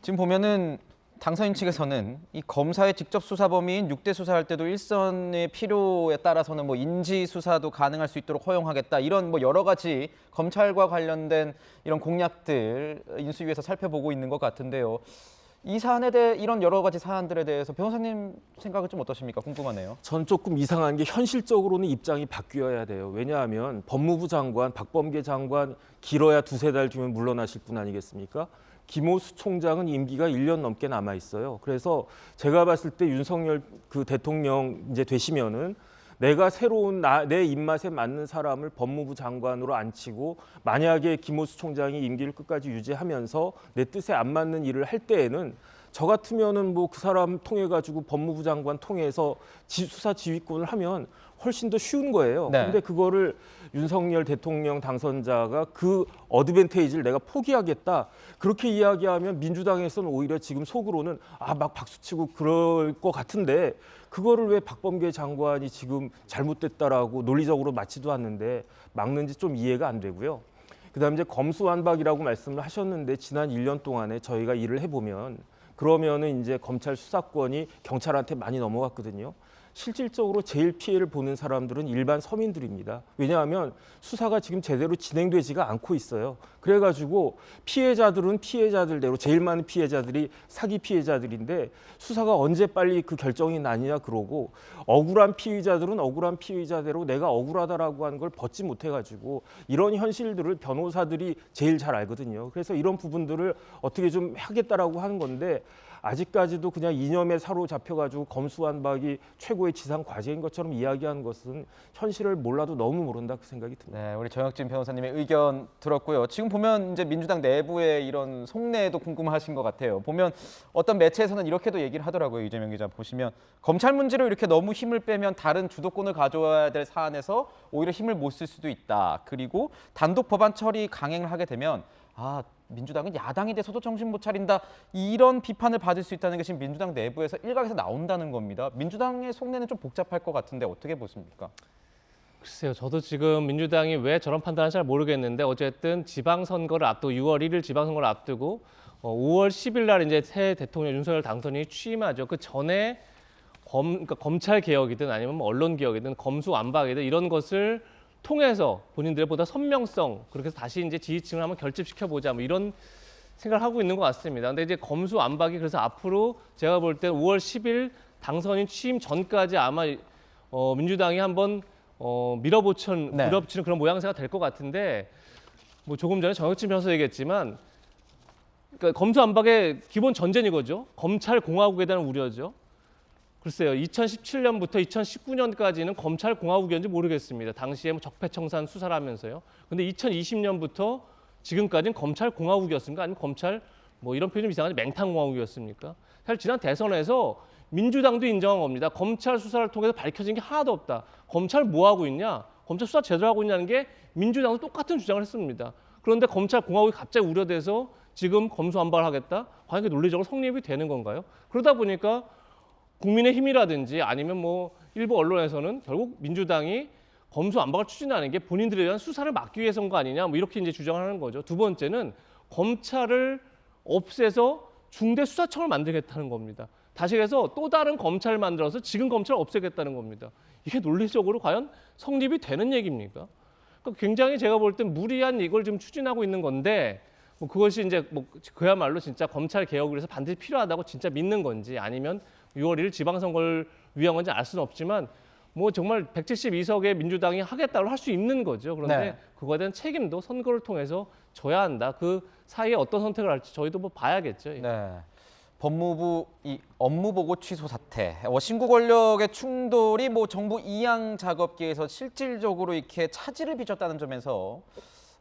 지금 보면은 당선인 측에서는 이 검사의 직접 수사 범위인 6대 수사할 때도 일선의 필요에 따라서는 뭐 인지 수사도 가능할 수 있도록 허용하겠다 이런 뭐 여러 가지 검찰과 관련된 이런 공약들 인수위에서 살펴보고 있는 것 같은데요. 이 사안에 대해 이런 여러 가지 사안들에 대해서 변호사님 생각은 좀 어떠십니까? 궁금하네요. 전 조금 이상한 게 현실적으로는 입장이 바뀌어야 돼요. 왜냐하면 법무부 장관, 박범계 장관 길어야 2-3달 뒤면 물러나실 분 아니겠습니까? 김호수 총장은 임기가 1년 넘게 남아 있어요. 그래서 제가 봤을 때 윤석열 그 대통령 이제 되시면은 내가 새로운 내 입맛에 맞는 사람을 법무부 장관으로 앉히고 만약에 김호수 총장이 임기를 끝까지 유지하면서 내 뜻에 안 맞는 일을 할 때에는 저 같으면은 뭐 그 사람 통해 가지고 법무부 장관 통해서 수사 지휘권을 하면 훨씬 더 쉬운 거예요. 네. 근데 그거를 윤석열 대통령 당선자가 그 어드밴테이지를 내가 포기하겠다 그렇게 이야기하면 민주당에서는 오히려 지금 속으로는 막 박수치고 그럴 것 같은데 그거를 왜 박범계 장관이 지금 잘못됐다라고 논리적으로 맞지도 않는데 막는지 좀 이해가 안 되고요. 그다음에 이제 검수완박이라고 말씀을 하셨는데 지난 1년 동안에 저희가 일을 해보면 그러면은 이제 검찰 수사권이 경찰한테 많이 넘어갔거든요. 실질적으로 제일 피해를 보는 사람들은 일반 서민들입니다. 왜냐하면 수사가 지금 제대로 진행되지가 않고 있어요. 그래가지고 피해자들은 피해자들대로 제일 많은 피해자들이 사기 피해자들인데 수사가 언제 빨리 그 결정이 나느냐 그러고 억울한 피의자들은 억울한 피의자대로 내가 억울하다라고 하는 걸 벗지 못해가지고 이런 현실들을 변호사들이 제일 잘 알거든요. 그래서 이런 부분들을 어떻게 좀 하겠다라고 하는 건데 아직까지도 그냥 이념에 사로잡혀가지고 검수완박이 최고의 지상 과제인 것처럼 이야기하는 것은 현실을 몰라도 너무 모른다 그 생각이 듭니다. 네, 우리 정혁진 변호사님의 의견 들었고요. 지금 보면 이제 민주당 내부의 이런 속내도 궁금하신 것 같아요. 보면 어떤 매체에서는 이렇게도 얘기를 하더라고요. 이재명 기자 보시면 검찰 문제로 이렇게 너무 힘을 빼면 다른 주도권을 가져와야 될 사안에서 오히려 힘을 못 쓸 수도 있다. 그리고 단독 법안 처리 강행을 하게 되면 민주당은 야당이 돼서도 정신 못 차린다. 이런 비판을 받을 수 있다는 게 지금 민주당 내부에서 일각에서 나온다는 겁니다. 민주당의 속내는 좀 복잡할 것 같은데 어떻게 보십니까? 글쎄요. 저도 지금 민주당이 왜 저런 판단을 잘 모르겠는데 어쨌든 지방선거를 앞두고 6월 1일 지방선거를 앞두고 5월 10일 날 이제 새 대통령 윤석열 당선인이 취임하죠. 그 전에 그러니까 검찰 개혁이든 아니면 뭐 언론 개혁이든 검수완박이든 이런 것을 통해서 본인들보다 선명성 그렇게 해서 다시 이제 지지층을 한번 결집시켜 보자 뭐 이런 생각을 하고 있는 것 같습니다. 근데 이제 검수완박이 그래서 앞으로 제가 볼 때 5월 10일 당선인 취임 전까지 아마 민주당이 한번 밀어붙이는 그런 모양새가 될 것 같은데 뭐 조금 전에 정혁진 변호사 얘기했지만 그러니까 검수완박의 기본 전제는 이거죠. 검찰 공화국에 대한 우려죠. 글쎄요. 2017년부터 2019년까지는 검찰 공화국이었는지 모르겠습니다. 당시에 뭐 적폐청산 수사를 하면서요. 근데 2020년부터 지금까지는 검찰 공화국이었습니까? 아니면 검찰 뭐 이런 표현이 이상한데 맹탕 공화국이었습니까? 사실 지난 대선에서 민주당도 인정한 겁니다. 검찰 수사를 통해서 밝혀진 게 하나도 없다. 검찰 뭐 하고 있냐? 검찰 수사 제대로 하고 있냐는 게 민주당도 똑같은 주장을 했습니다. 그런데 검찰 공화국이 갑자기 우려돼서 지금 검수완박을 하겠다? 과연 그게 논리적으로 성립이 되는 건가요? 그러다 보니까 국민의힘이라든지 아니면 뭐 일부 언론에서는 결국 민주당이 검수완박을 추진하는 게 본인들에 대한 수사를 막기 위해서인 거 아니냐 뭐 이렇게 이제 주장을 하는 거죠. 두 번째는 검찰을 없애서 중대수사청을 만들겠다는 겁니다. 다시 해서 또 다른 검찰을 만들어서 지금 검찰을 없애겠다는 겁니다. 이게 논리적으로 과연 성립이 되는 얘기입니까? 그러니까 굉장히 제가 볼 땐 무리한 이걸 지금 추진하고 있는 건데 뭐 그것이 이제 뭐 그야말로 진짜 검찰 개혁을 위해서 반드시 필요하다고 진짜 믿는 건지 아니면 6월 1일 지방선거를 위한 건지 알 수는 없지만 뭐 정말 172석의 민주당이 하겠다고 할 수 있는 거죠. 그런데 그거에 대한 책임도 선거를 통해서 져야 한다. 그 사이에 어떤 선택을 할지 저희도 뭐 봐야겠죠. 네. 법무부 이 업무보고 취소 사태, 신구 권력의 충돌이 뭐 정부 이양 작업기에서 실질적으로 이렇게 차질을 빚었다는 점에서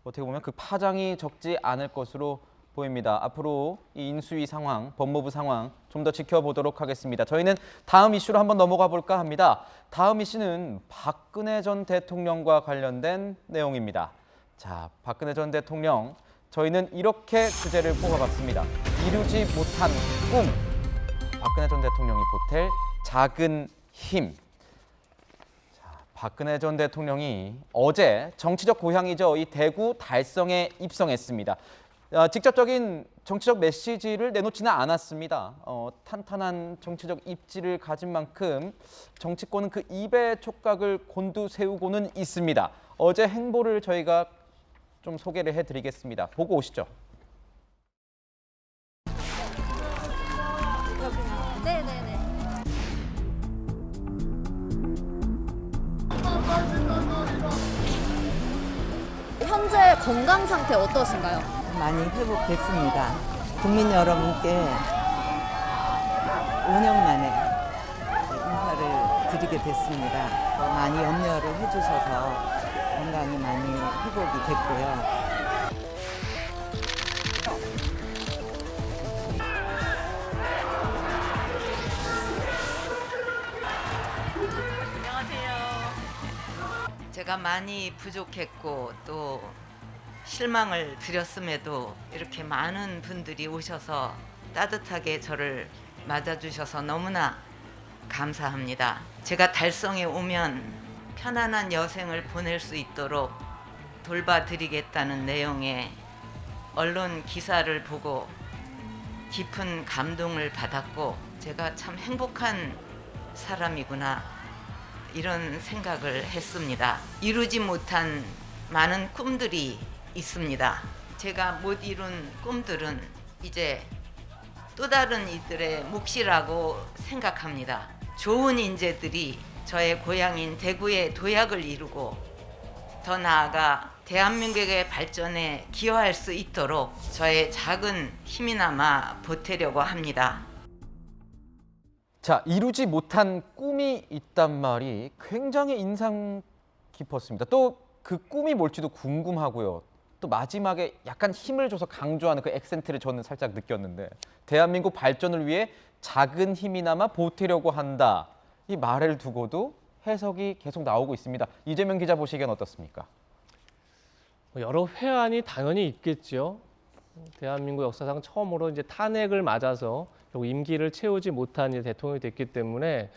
어떻게 보면 그 파장이 적지 않을 것으로 보입니다. 앞으로 이 인수위 상황, 법무부 상황 좀 더 지켜보도록 하겠습니다. 저희는 다음 이슈로 한번 넘어가 볼까 합니다. 다음 이슈는 박근혜 전 대통령과 관련된 내용입니다. 자, 박근혜 전 대통령, 저희는 이렇게 주제를 뽑아봤습니다. 이루지 못한 꿈, 박근혜 전 대통령이 보탤 작은 힘. 박근혜 전 대통령이 어제 정치적 고향이죠. 이 대구 달성에 입성했습니다. 직접적인 정치적 메시지를 내놓지는 않았습니다. 탄탄한 정치적 입지를 가진 만큼 정치권은 그 입의 촉각을 곤두세우고는 있습니다. 어제 행보를 저희가 좀 소개를 해드리겠습니다. 보고 오시죠. 네네네. 현재 건강 상태 어떠신가요? 많이 회복됐습니다. 국민 여러분께 5년 만에 인사를 드리게 됐습니다. 또 많이 염려를 해주셔서 건강이 많이 회복이 됐고요. 제가 많이 부족했고 또 실망을 드렸음에도 이렇게 많은 분들이 오셔서 따뜻하게 저를 맞아주셔서 너무나 감사합니다. 제가 달성에 오면 편안한 여생을 보낼 수 있도록 돌봐드리겠다는 내용의 언론 기사를 보고 깊은 감동을 받았고 제가 참 행복한 사람이구나 이런 생각을 했습니다. 이루지 못한 많은 꿈들이 있습니다. 제가 못 이룬 꿈들은 이제 또 다른 이들의 몫이라고 생각합니다. 좋은 인재들이 저의 고향인 대구의 도약을 이루고 더 나아가 대한민국의 발전에 기여할 수 있도록 저의 작은 힘이나마 보태려고 합니다. 자, 이루지 못한 꿈이 있단 말이 굉장히 인상 깊었습니다. 또 그 꿈이 뭘지도 궁금하고요. 또 마지막에 약간 힘을 줘서 강조하는 그 액센트를 저는 살짝 느꼈는데 대한민국 발전을 위해 작은 힘이나마 보태려고 한다. 이 말을 두고도 해석이 계속 나오고 있습니다. 이재명 기자 보시기엔 어떻습니까? 여러 회한이 당연히 있겠죠. 대한민국 역사상 처음으로 이제 탄핵을 맞아서 결국 임기를 채우지 못한 대통령이 됐기 때문에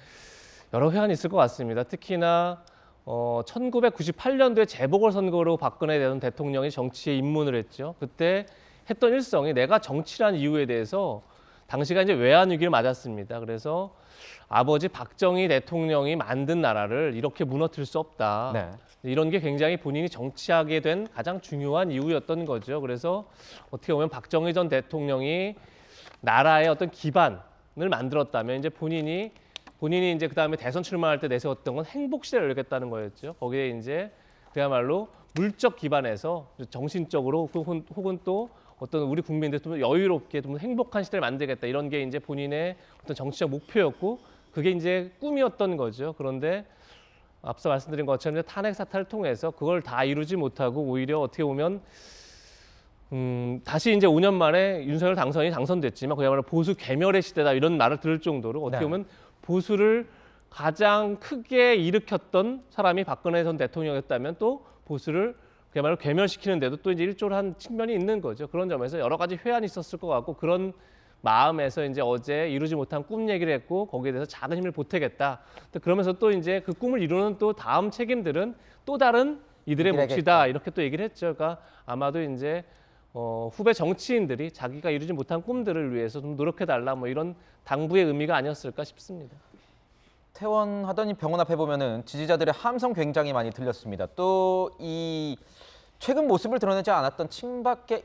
여러 회한이 있을 것 같습니다. 특히나 1998년도에 재보궐선거로 박근혜 전 대통령이 정치에 입문을 했죠. 그때 했던 일성이 내가 정치란 이유에 대해서 당시가 이제 외환 위기를 맞았습니다. 그래서 아버지 박정희 대통령이 만든 나라를 이렇게 무너뜨릴 수 없다. 네. 이런 게 굉장히 본인이 정치하게 된 가장 중요한 이유였던 거죠. 그래서 어떻게 보면 박정희 전 대통령이 나라의 어떤 기반을 만들었다면 이제 본인이 이제 그 다음에 대선 출마할 때 내세웠던 건 행복 시대를 열겠다는 거였죠. 거기에 이제 그야말로 물적 기반에서 정신적으로 혹은 또 어떤 우리 국민들 좀 여유롭게 좀 행복한 시대를 만들겠다 이런 게 이제 본인의 어떤 정치적 목표였고 그게 이제 꿈이었던 거죠. 그런데 앞서 말씀드린 것처럼 탄핵 사태를 통해서 그걸 다 이루지 못하고 오히려 어떻게 보면 다시 이제 5년 만에 윤석열 당선이 당선됐지만 그야말로 보수 괴멸의 시대다 이런 말을 들을 정도로 어떻게 보면 보수를 가장 크게 일으켰던 사람이 박근혜 전 대통령이었다면 또 보수를 그야말로 괴멸시키는데도 또 이제 일조를 한 측면이 있는 거죠. 그런 점에서 여러 가지 회한이 있었을 것 같고 그런 마음에서 이제 어제 이루지 못한 꿈 얘기를 했고 거기에 대해서 작은 힘을 보태겠다. 그러면서 또 이제 그 꿈을 이루는 또 다음 책임들은 또 다른 이들의 몫이다 이렇게 또 얘기를 했죠. 그러니까 아마도 이제 후배 정치인들이 자기가 이루지 못한 꿈들을 위해서 좀 노력해달라 뭐 이런 당부의 의미가 아니었을까 싶습니다. 퇴원하더니 병원 앞에 보면은 지지자들의 함성 굉장히 많이 들렸습니다. 또 이 최근 모습을 드러내지 않았던 친박계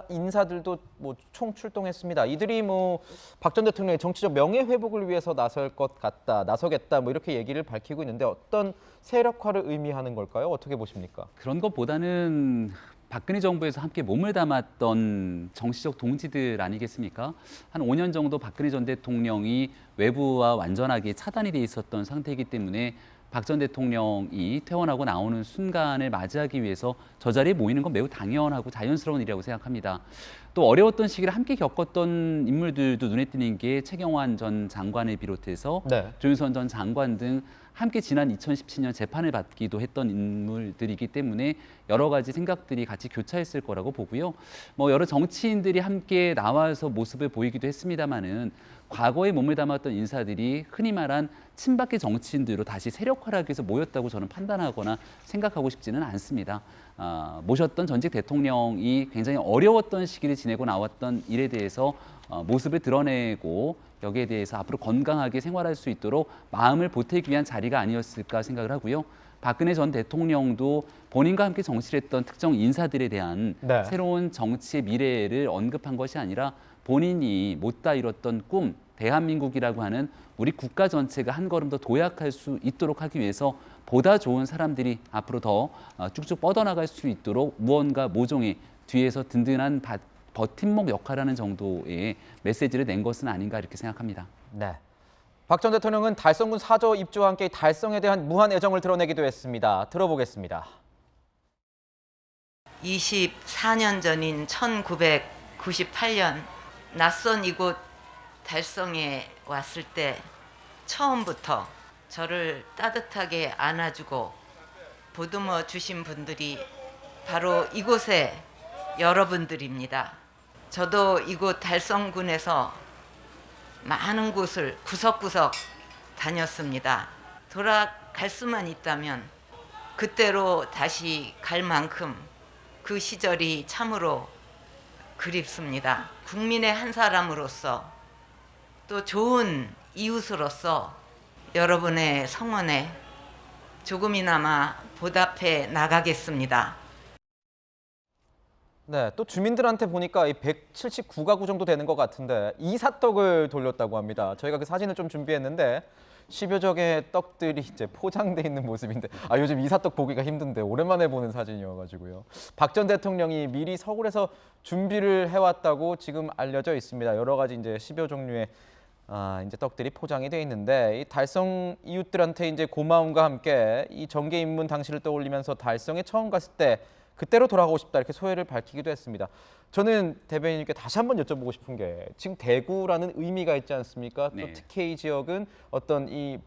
인사들도 뭐 총출동했습니다. 이들이 뭐 박 전 대통령의 정치적 명예 회복을 위해서 나서겠다 뭐 이렇게 얘기를 밝히고 있는데 어떤 세력화를 의미하는 걸까요? 어떻게 보십니까? 그런 것보다는 박근혜 정부에서 함께 몸을 담았던 정치적 동지들 아니겠습니까? 한 5년 정도 박근혜 전 대통령이 외부와 완전하게 차단이 돼 있었던 상태이기 때문에 박 전 대통령이 퇴원하고 나오는 순간을 맞이하기 위해서 저 자리에 모이는 건 매우 당연하고 자연스러운 일이라고 생각합니다. 또 어려웠던 시기를 함께 겪었던 인물들도 눈에 띄는 게 최경환 전 장관을 비롯해서 조윤선 전 장관 등 함께 지난 2017년 재판을 받기도 했던 인물들이기 때문에 여러 가지 생각들이 같이 교차했을 거라고 보고요. 뭐 여러 정치인들이 함께 나와서 모습을 보이기도 했습니다마는 과거에 몸을 담았던 인사들이 흔히 말한 친박계 정치인들로 다시 세력화를 하기 위해서 모였다고 저는 판단하거나 생각하고 싶지는 않습니다. 모셨던 전직 대통령이 굉장히 어려웠던 시기를 지내고 나왔던 일에 대해서 모습을 드러내고 여기에 대해서 앞으로 건강하게 생활할 수 있도록 마음을 보태기 위한 자리가 아니었을까 생각을 하고요. 박근혜 전 대통령도 본인과 함께 정치를 했던 특정 인사들에 대한 새로운 정치의 미래를 언급한 것이 아니라 본인이 못다 이뤘던 꿈, 대한민국이라고 하는 우리 국가 전체가 한 걸음 더 도약할 수 있도록 하기 위해서 보다 좋은 사람들이 앞으로 더 쭉쭉 뻗어나갈 수 있도록 무언가 모종의 뒤에서 든든한 버팀목 역할을 하는 정도의 메시지를 낸 것은 아닌가 이렇게 생각합니다. 네. 박 전 대통령은 달성군 사저 입주와 함께 달성에 대한 무한 애정을 드러내기도 했습니다. 들어보겠습니다. 24년 전인 1998년 낯선 이곳 달성에 왔을 때 처음부터 저를 따뜻하게 안아주고 보듬어 주신 분들이 바로 이곳의 여러분들입니다. 저도 이곳 달성군에서 많은 곳을 구석구석 다녔습니다. 돌아갈 수만 있다면 그때로 다시 갈 만큼 그 시절이 참으로 그립습니다. 국민의 한 사람으로서 또 좋은 이웃으로서 여러분의 성원에 조금이나마 보답해 나가겠습니다. 네, 또 주민들한테 보니까 이 179가구 정도 되는 것 같은데 이사떡을 돌렸다고 합니다. 저희가 그 사진을 좀 준비했는데 10여 적의 떡들이 이제 포장돼 있는 모습인데 요즘 이사떡 보기가 힘든데 오랜만에 보는 사진이어가지고요. 박 전 대통령이 미리 서울에서 준비를 해왔다고 지금 알려져 있습니다. 여러 가지 이제 10여 종류의 이제 떡들이 포장이 돼 있는데 이 달성 이웃들한테 이제 고마움과 함께 이 정계 입문 당시를 떠올리면서 달성에 처음 갔을 때 그때로 돌아가고 싶다 이렇게 소회를 밝히기도 했습니다. 저는 대변인님께 다시 한번 여쭤보고 싶은 게 지금 대구라는 의미가 있지 않습니까? 또 네. TK 지역은 어떤 이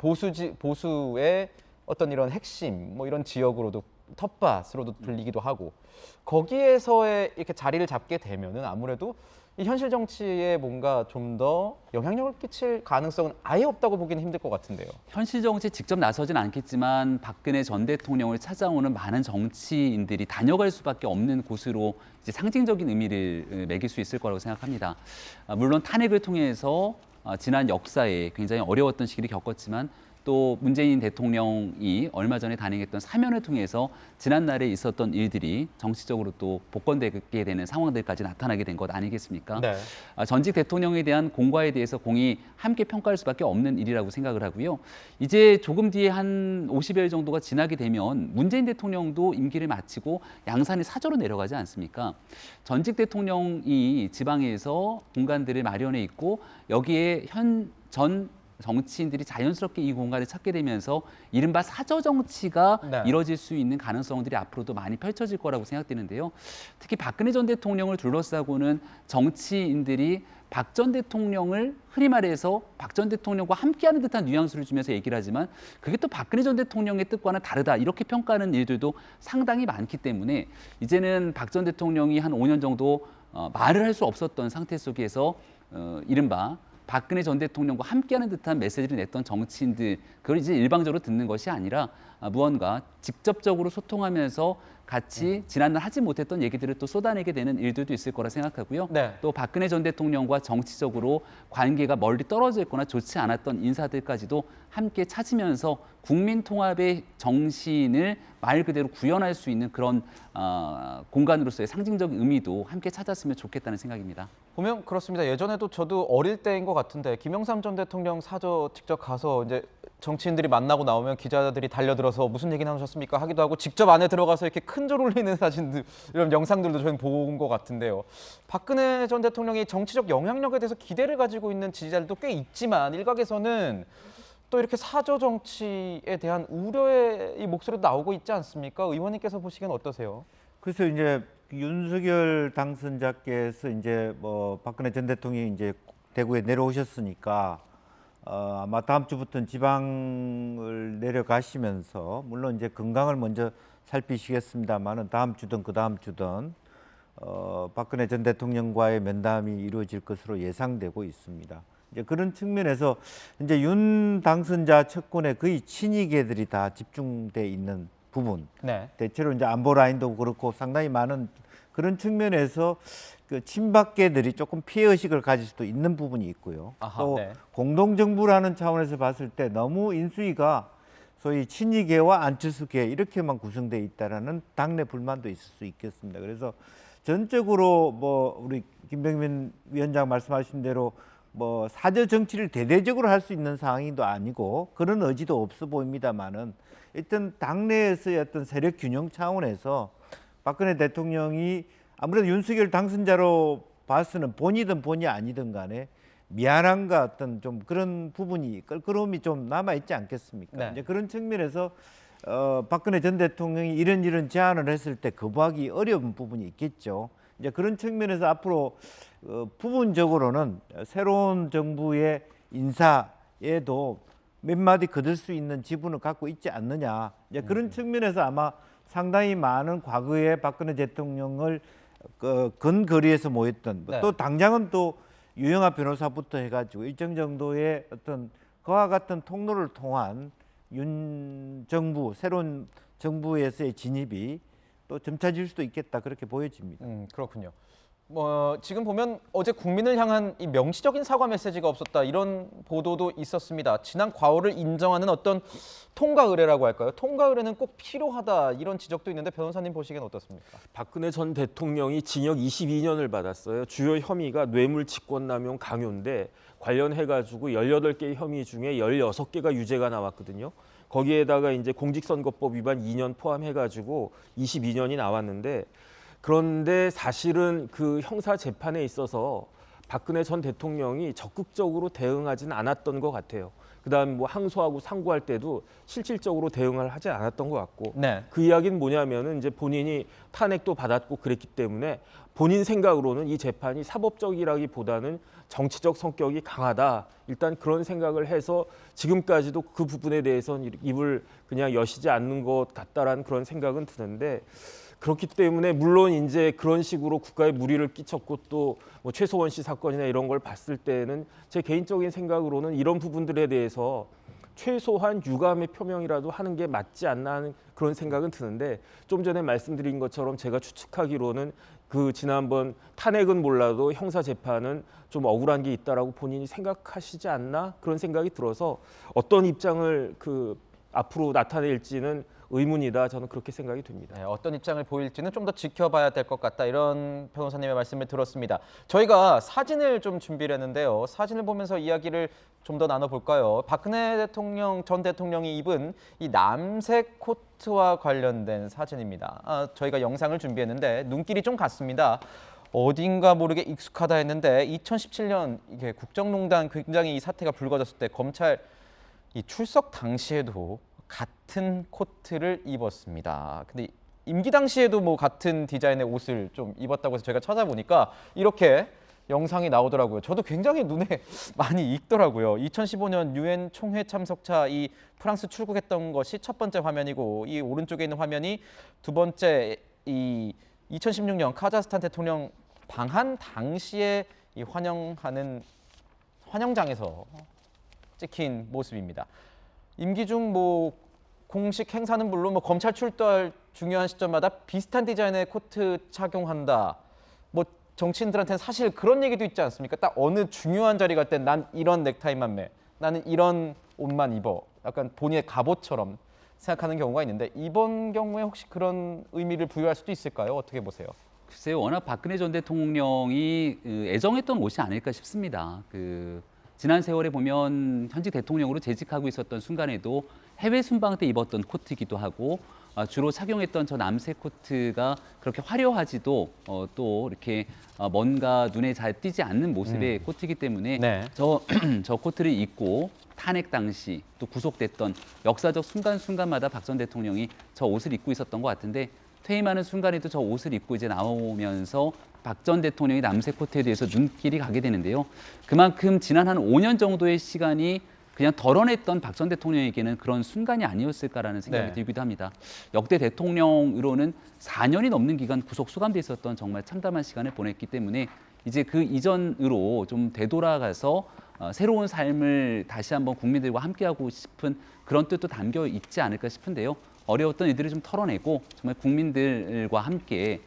보수의 어떤 이런 핵심 뭐 이런 지역으로도 텃밭으로도 불리기도 하고 거기에서의 이렇게 자리를 잡게 되면은 아무래도 이 현실 정치에 뭔가 좀 더 영향력을 끼칠 가능성은 아예 없다고 보기는 힘들 것 같은데요. 현실 정치에 직접 나서진 않겠지만 박근혜 전 대통령을 찾아오는 많은 정치인들이 다녀갈 수밖에 없는 곳으로 이제 상징적인 의미를 매길 수 있을 거라고 생각합니다. 물론 탄핵을 통해서 지난 역사에 굉장히 어려웠던 시기를 겪었지만 또 문재인 대통령이 얼마 전에 단행했던 사면을 통해서 지난날에 있었던 일들이 정치적으로 또 복권되게 되는 상황들까지 나타나게 된 것 아니겠습니까? 네. 전직 대통령에 대한 공과에 대해서 공이 함께 평가할 수밖에 없는 일이라고 생각을 하고요. 이제 조금 뒤에 한 50여일 정도가 지나게 되면 문재인 대통령도 임기를 마치고 양산이 사저로 내려가지 않습니까? 전직 대통령이 지방에서 공간들을 마련해 있고 여기에 전 정치인들이 자연스럽게 이 공간을 찾게 되면서 이른바 사저 정치가 네. 이뤄질 수 있는 가능성들이 앞으로도 많이 펼쳐질 거라고 생각되는데요. 특히 박근혜 전 대통령을 둘러싸고는 정치인들이 박 전 대통령을 흔히 말해서 박 전 대통령과 함께하는 듯한 뉘앙스를 주면서 얘기를 하지만 그게 또 박근혜 전 대통령의 뜻과는 다르다 이렇게 평가하는 일들도 상당히 많기 때문에 이제는 박 전 대통령이 한 5년 정도 말을 할 수 없었던 상태 속에서 이른바 박근혜 전 대통령과 함께하는 듯한 메시지를 냈던 정치인들 그걸 이제 일방적으로 듣는 것이 아니라 무언가 직접적으로 소통하면서 같이 지난날 하지 못했던 얘기들을 또 쏟아내게 되는 일들도 있을 거라 생각하고요. 네. 또 박근혜 전 대통령과 정치적으로 관계가 멀리 떨어져 있거나 좋지 않았던 인사들까지도 함께 찾으면서 국민 통합의 정신을 말 그대로 구현할 수 있는 그런 공간으로서의 상징적인 의미도 함께 찾았으면 좋겠다는 생각입니다. 보면 그렇습니다. 예전에도 저도 어릴 때인 것 같은데 김영삼 전 대통령 사저 직접 가서 이제 정치인들이 만나고 나오면 기자들이 달려들어서 무슨 얘기 나누셨습니까 하기도 하고 직접 안에 들어가서 이렇게 큰 절 올리는 사진들 이런 영상들도 저는 본 것 같은데요. 박근혜 전 대통령이 정치적 영향력에 대해서 기대를 가지고 있는 지지자들도 꽤 있지만 일각에서는 또 이렇게 사저 정치에 대한 우려의 이 목소리도 나오고 있지 않습니까? 의원님께서 보시기엔 어떠세요? 그래서 이제 윤석열 당선자께서 이제 뭐 박근혜 전 대통령이 이제 대구에 내려오셨으니까 아마 다음 주부터는 지방을 내려가시면서 물론 이제 건강을 먼저 살피시겠습니다만은 다음 주든 그 다음 주든 박근혜 전 대통령과의 면담이 이루어질 것으로 예상되고 있습니다. 이제 그런 측면에서 이제 윤 당선자 측근에 거의 친이계들이 다 집중돼 있는 부분, 네. 대체로 이제 안보 라인도 그렇고 상당히 많은 그런 측면에서 그 친박계들이 조금 피해 의식을 가질 수도 있는 부분이 있고요. 아하, 또 네. 공동정부라는 차원에서 봤을 때 너무 인수위가 소위 친이계와 안철수계 이렇게만 구성되어 있다라는 당내 불만도 있을 수 있겠습니다. 그래서 전적으로 뭐 우리 김병민 위원장 말씀하신 대로 뭐 사저 정치를 대대적으로 할 수 있는 상황도 아니고 그런 의지도 없어 보입니다만은 일단 당내에서의 어떤 세력 균형 차원에서 박근혜 대통령이 아무래도 윤석열 당선자로 봐서는 본이든 본이 아니든 간에 미안함과 어떤 좀 그런 부분이 껄끄러움이 좀 남아 있지 않겠습니까? 네. 이제 그런 측면에서 박근혜 전 대통령이 이런 제안을 했을 때 거부하기 어려운 부분이 있겠죠. 이제 그런 측면에서 앞으로 부분적으로는 새로운 정부의 인사에도 몇 마디 거둘 수 있는 지분을 갖고 있지 않느냐. 이제 그런 측면에서 아마 상당히 많은 과거에 박근혜 대통령을 근거리에서 모였던 네. 또 당장은 또 유영하 변호사부터 해가지고 일정 정도의 어떤 그와 같은 통로를 통한 윤 정부 새로운 정부에서의 진입이 또 점차질 수도 있겠다 그렇게 보여집니다. 그렇군요. 지금 보면 어제 국민을 향한 이 명시적인 사과 메시지가 없었다 이런 보도도 있었습니다. 지난 과오를 인정하는 어떤 통과 의례라고 할까요? 통과 의례는 꼭 필요하다 이런 지적도 있는데 변호사님 보시기엔 어떻습니까? 박근혜 전 대통령이 징역 22년을 받았어요. 주요 혐의가 뇌물 직권남용 강요인데 관련해가지고 18개 혐의 중에 16개가 유죄가 나왔거든요. 거기에다가 이제 공직선거법 위반 2년 포함해가지고 22년이 나왔는데 그런데 사실은 그 형사 재판에 있어서 박근혜 전 대통령이 적극적으로 대응하지는 않았던 것 같아요. 그다음 뭐 항소하고 상고할 때도 실질적으로 대응을 하지 않았던 것 같고 네. 그 이야기는 뭐냐면은 이제 본인이 탄핵도 받았고 그랬기 때문에 본인 생각으로는 이 재판이 사법적이라기보다는 정치적 성격이 강하다. 일단 그런 생각을 해서 지금까지도 그 부분에 대해서는 입을 그냥 여시지 않는 것 같다라는 그런 생각은 드는데 그렇기 때문에 물론 이제 그런 식으로 국가에 무리를 끼쳤고 또 뭐 최소원 씨 사건이나 이런 걸 봤을 때는 제 개인적인 생각으로는 이런 부분들에 대해서 최소한 유감의 표명이라도 하는 게 맞지 않나 하는 그런 생각은 드는데 좀 전에 말씀드린 것처럼 제가 추측하기로는 그 지난번 탄핵은 몰라도 형사 재판은 좀 억울한 게 있다라고 본인이 생각하시지 않나 그런 생각이 들어서 어떤 입장을 그 앞으로 나타낼지는 의문이다. 저는 그렇게 생각이 됩니다. 네, 어떤 입장을 보일지는 좀 더 지켜봐야 될 것 같다. 이런 변호사님의 말씀을 들었습니다. 저희가 사진을 좀 준비를 했는데요. 사진을 보면서 이야기를 좀 더 나눠볼까요? 박근혜 전 대통령이 입은 이 남색 코트와 관련된 사진입니다. 저희가 영상을 준비했는데 눈길이 좀 같습니다. 어딘가 모르게 익숙하다 했는데 2017년 이게 국정농단 굉장히 이 사태가 불거졌을 때 검찰 이 출석 당시에도 같은 코트를 입었습니다. 근데 임기 당시에도 뭐 같은 디자인의 옷을 좀 입었다고 해서 제가 찾아보니까 이렇게 영상이 나오더라고요. 저도 굉장히 눈에 많이 익더라고요. 2015년 유엔 총회 참석차 이 프랑스 출국했던 것이 첫 번째 화면이고 이 오른쪽에 있는 화면이 두 번째 이 2016년 카자흐스탄 대통령 방한 당시에 이 환영장에서 찍힌 모습입니다. 임기 중 뭐 공식 행사는 물론 뭐 검찰 출두할 중요한 시점마다 비슷한 디자인의 코트 착용한다. 뭐 정치인들한테는 사실 그런 얘기도 있지 않습니까? 딱 어느 중요한 자리 갈 때 난 이런 넥타이만 매, 나는 이런 옷만 입어. 약간 본인의 갑옷처럼 생각하는 경우가 있는데 이번 경우에 혹시 그런 의미를 부여할 수도 있을까요? 어떻게 보세요? 글쎄요, 워낙 박근혜 전 대통령이 애정했던 옷이 아닐까 싶습니다. 지난 세월에 보면 현직 대통령으로 재직하고 있었던 순간에도 해외 순방 때 입었던 코트이기도 하고 주로 착용했던 저 남색 코트가 그렇게 화려하지도 또 이렇게 뭔가 눈에 잘 띄지 않는 모습의 코트이기 때문에 네. 저 코트를 입고 탄핵 당시 또 구속됐던 역사적 순간순간마다 박 전 대통령이 저 옷을 입고 있었던 것 같은데 퇴임하는 순간에도 저 옷을 입고 이제 나오면서 박 전 대통령이 남색 코트에 대해서 눈길이 가게 되는데요. 그만큼 지난 한 5년 정도의 시간이 그냥 덜어냈던 박 전 대통령에게는 그런 순간이 아니었을까라는 생각이 들기도 합니다. 역대 대통령으로는 4년이 넘는 기간 구속 수감돼 있었던 정말 참담한 시간을 보냈기 때문에 이제 그 이전으로 좀 되돌아가서 새로운 삶을 다시 한번 국민들과 함께하고 싶은 그런 뜻도 담겨 있지 않을까 싶은데요. 어려웠던 일들을 좀 털어내고 정말 국민들과 함께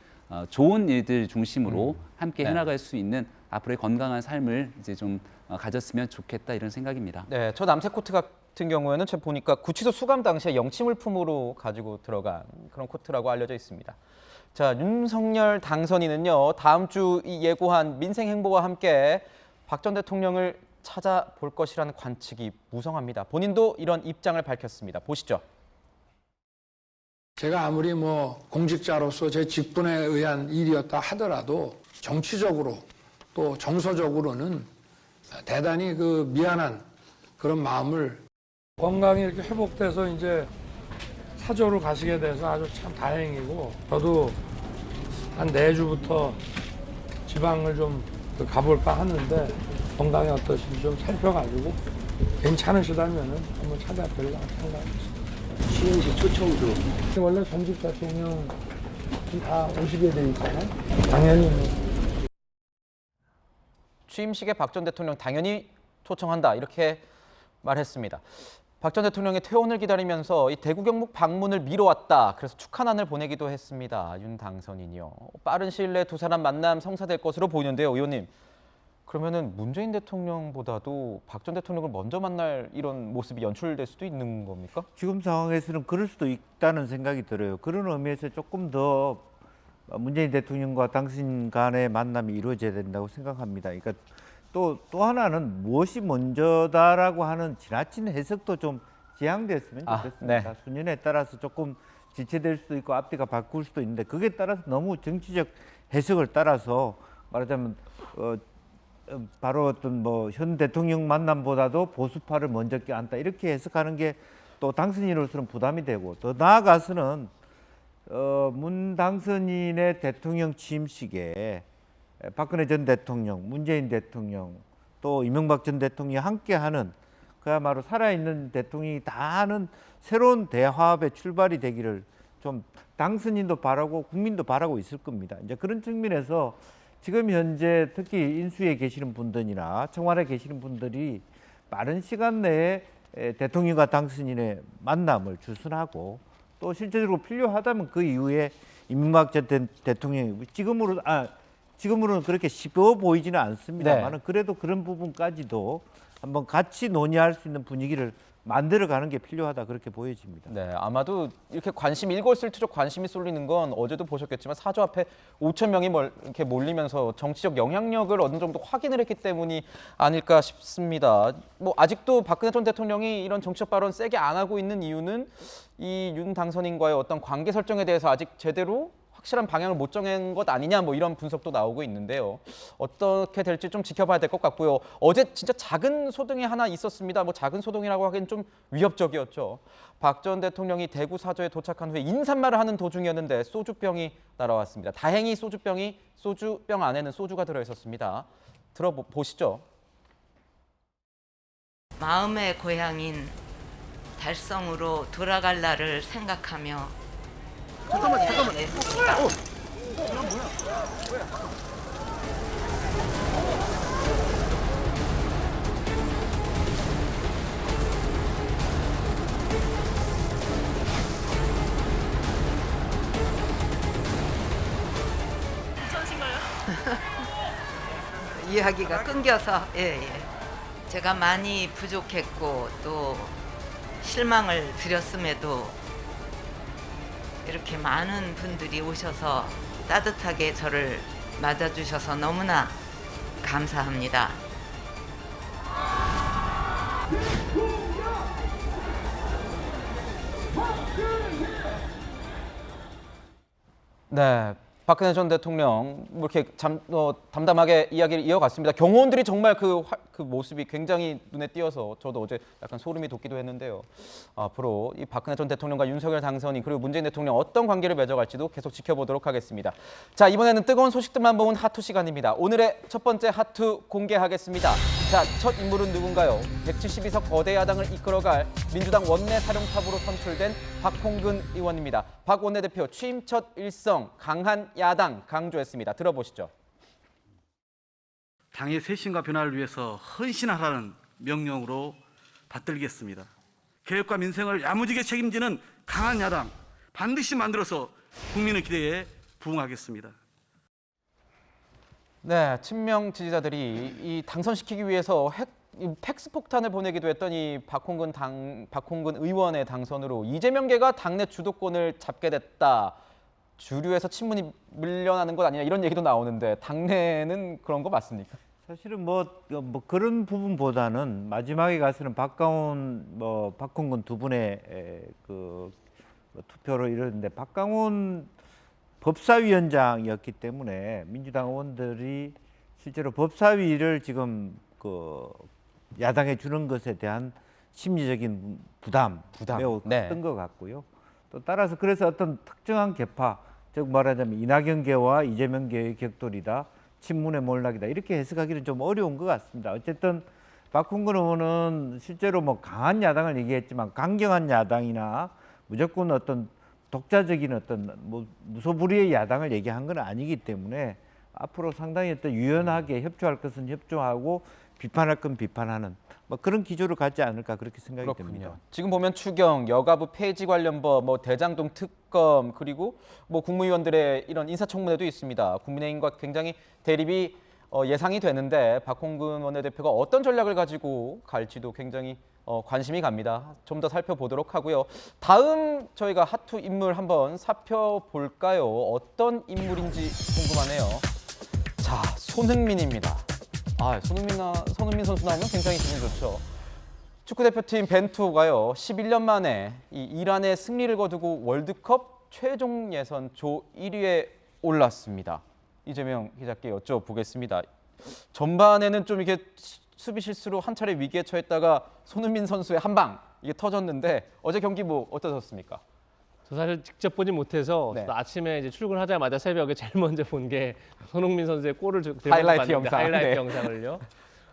좋은 일들 중심으로 함께 해나갈 수 있는 앞으로의 건강한 삶을 이제 좀 가졌으면 좋겠다 이런 생각입니다. 네, 저 남색 코트 같은 경우에는 제가 보니까 구치소 수감 당시에 영치물품으로 가지고 들어간 그런 코트라고 알려져 있습니다. 자, 윤석열 당선인은요, 다음 주 이 예고한 민생 행보와 함께 박 전 대통령을 찾아볼 것이라는 관측이 무성합니다. 본인도 이런 입장을 밝혔습니다. 보시죠. 제가 아무리 뭐 공직자로서 제 직분에 의한 일이었다 하더라도 정치적으로 또 정서적으로는 대단히 그 미안한 그런 마음을 건강이 이렇게 회복돼서 이제 사저로 가시게 돼서 아주 참 다행이고 저도 한 내주부터 지방을 좀 가볼까 하는데 건강이 어떠신지 좀 살펴가지고 괜찮으시다면은 한번 찾아뵈려고 생각합니다. 취임식 초청도 원래 전직 대통령 다 오시게 돼 있잖아요. 당연히 취임식에 박 전 대통령 당연히 초청한다 이렇게 말했습니다. 박 전 대통령의 퇴원을 기다리면서 이 대구 경북 방문을 미뤄왔다. 그래서 축하난을 보내기도 했습니다. 윤 당선인이요. 빠른 시일 내에 두 사람 만남 성사될 것으로 보이는데요, 의원님. 그러면은 문재인 대통령보다도 박 전 대통령을 먼저 만날 이런 모습이 연출될 수도 있는 겁니까? 지금 상황에서는 그럴 수도 있다는 생각이 들어요. 그런 의미에서 조금 더 문재인 대통령과 당신 간의 만남이 이루어져야 된다고 생각합니다. 그러니까 또 하나는 무엇이 먼저다라고 하는 지나친 해석도 좀 지양됐으면 좋겠습니다. 네. 수년에 따라서 조금 지체될 수도 있고 앞뒤가 바꿀 수도 있는데 그게 따라서 너무 정치적 해석을 따라서 말하자면 바로 어떤 뭐 현 대통령 만남보다도 보수파를 먼저 껴안다 이렇게 해석하는 게 또 당선인으로서는 부담이 되고 더 나아가서는 문 당선인의 대통령 취임식에 박근혜 전 대통령, 문재인 대통령, 또 이명박 전 대통령이 함께하는 그야말로 살아있는 대통령이 다 하는 새로운 대화합의 출발이 되기를 좀 당선인도 바라고 국민도 바라고 있을 겁니다. 이제 그런 측면에서 지금 현재 특히 인수위에 계시는 분들이나 청와대에 계시는 분들이 빠른 시간 내에 대통령과 당선인의 만남을 주선하고 또 실제적으로 필요하다면 그 이후에 이명박 전 대통령이 지금으로는 그렇게 쉽어 보이지는 않습니다만 네. 그래도 그런 부분까지도 한번 같이 논의할 수 있는 분위기를 만들어가는 게 필요하다 그렇게 보여집니다. 네, 아마도 이렇게 관심이 일거수일투족 관심이 쏠리는 건 어제도 보셨겠지만 사저 앞에 5천 명이 이렇게 몰리면서 정치적 영향력을 어느 정도 확인을 했기 때문이 아닐까 싶습니다. 뭐 아직도 박근혜 전 대통령이 이런 정치적 발언 세게 안 하고 있는 이유는 이 윤 당선인과의 어떤 관계 설정에 대해서 아직 제대로 확실한 방향을 못 정한 것 아니냐 뭐 이런 분석도 나오고 있는데요. 어떻게 될지 좀 지켜봐야 될 것 같고요. 어제 진짜 작은 소동이 하나 있었습니다. 뭐 작은 소동이라고 하기엔 좀 위협적이었죠. 박 전 대통령이 대구 사저에 도착한 후에 인사말을 하는 도중이었는데 소주병이 날아왔습니다. 다행히 소주병 안에는 소주가 들어 있었습니다. 들어보시죠. 마음의 고향인 달성으로 돌아갈 날을 생각하며 잠깐만. 이야기가 끊겨서 제가 많이 부족했고 또 실망을 드렸음에도 이렇게 많은 분들이 오셔서 따뜻하게 저를 맞아주셔서 너무나 감사합니다. 네, 박근혜 전 대통령 뭐 이렇게 담담하게 이야기를 이어갔습니다. 경호원들이 정말 그 모습이 굉장히 눈에 띄어서 저도 어제 약간 소름이 돋기도 했는데요. 앞으로 이 박근혜 전 대통령과 윤석열 당선인 그리고 문재인 대통령 어떤 관계를 맺어갈지도 계속 지켜보도록 하겠습니다. 자, 이번에는 뜨거운 소식들만 모은 핫투 시간입니다. 오늘의 첫 번째 핫투 공개하겠습니다. 자, 첫 인물은 누군가요? 172석 거대 야당을 이끌어갈 민주당 원내사령탑으로 선출된 박홍근 의원입니다. 박 원내대표 취임 첫 일성 강한 야당 강조했습니다. 들어보시죠. 당의 쇄신과 변화를 위해서 헌신하라는 명령으로 받들겠습니다. 개혁과 민생을 야무지게 책임지는 강한 야당 반드시 만들어서 국민의 기대에 부응하겠습니다. 네, 친명 지지자들이 이 당선시키기 위해서 팩스 폭탄을 보내기도 했던 이 박홍근 의원의 당선으로 이재명계가 당내 주도권을 잡게 됐다. 주류에서 친문이 밀려나는 것 아니냐 이런 얘기도 나오는데 당내는 그런 거 맞습니까? 사실은 뭐 그런 부분보다는 마지막에 가서는 박홍근 두 분의 투표로 이뤘는데 박강원 법사위원장이었기 때문에 민주당 의원들이 실제로 법사위를 지금 그 야당에 주는 것에 대한 심리적인 부담. 매우 컸던 것 같고요. 또 따라서 그래서 어떤 특정한 계파, 즉 말하자면 이낙연계와 이재명계의 격돌이다, 친문의 몰락이다 이렇게 해석하기는 좀 어려운 것 같습니다. 어쨌든 박홍근 의원은 실제로 뭐 강한 야당을 얘기했지만 강경한 야당이나 무조건 어떤 독자적인 어떤 뭐 무소불위의 야당을 얘기한 건 아니기 때문에 앞으로 상당히 어떤 유연하게 협조할 것은 협조하고 비판할 건 비판하는 뭐 그런 기조를 갖지 않을까 그렇게 생각이 됩니다. 지금 보면 추경, 여가부 폐지 관련 법, 뭐 대장동 특검 그리고 뭐 국무위원들의 이런 인사청문회도 있습니다. 국민의힘과 굉장히 대립이 예상이 되는데 박홍근 원내대표가 어떤 전략을 가지고 갈지도 굉장히 관심이 갑니다. 좀 더 살펴보도록 하고요. 다음 저희가 핫투 인물 한번 살펴볼까요? 어떤 인물인지 궁금하네요. 자, 손흥민입니다. 손흥민 선수 나오면 굉장히 기분 좋죠. 축구대표팀 벤투호가요 11년 만에 이 이란의 승리를 거두고 월드컵 최종 예선 조 1위에 올랐습니다. 이재명 기자께 여쭤보겠습니다. 전반에는 좀 이게 수비 실수로 한 차례 위기에 처했다가 손흥민 선수의 한 방 이게 터졌는데 어제 경기 뭐 어떠셨습니까? 저 사실 직접 보지 못해서 아침에 이제 출근하자마자 새벽에 제일 먼저 본 게 손흥민 선수의 골을 하이라이트 영상, 하이라이트 영상을요.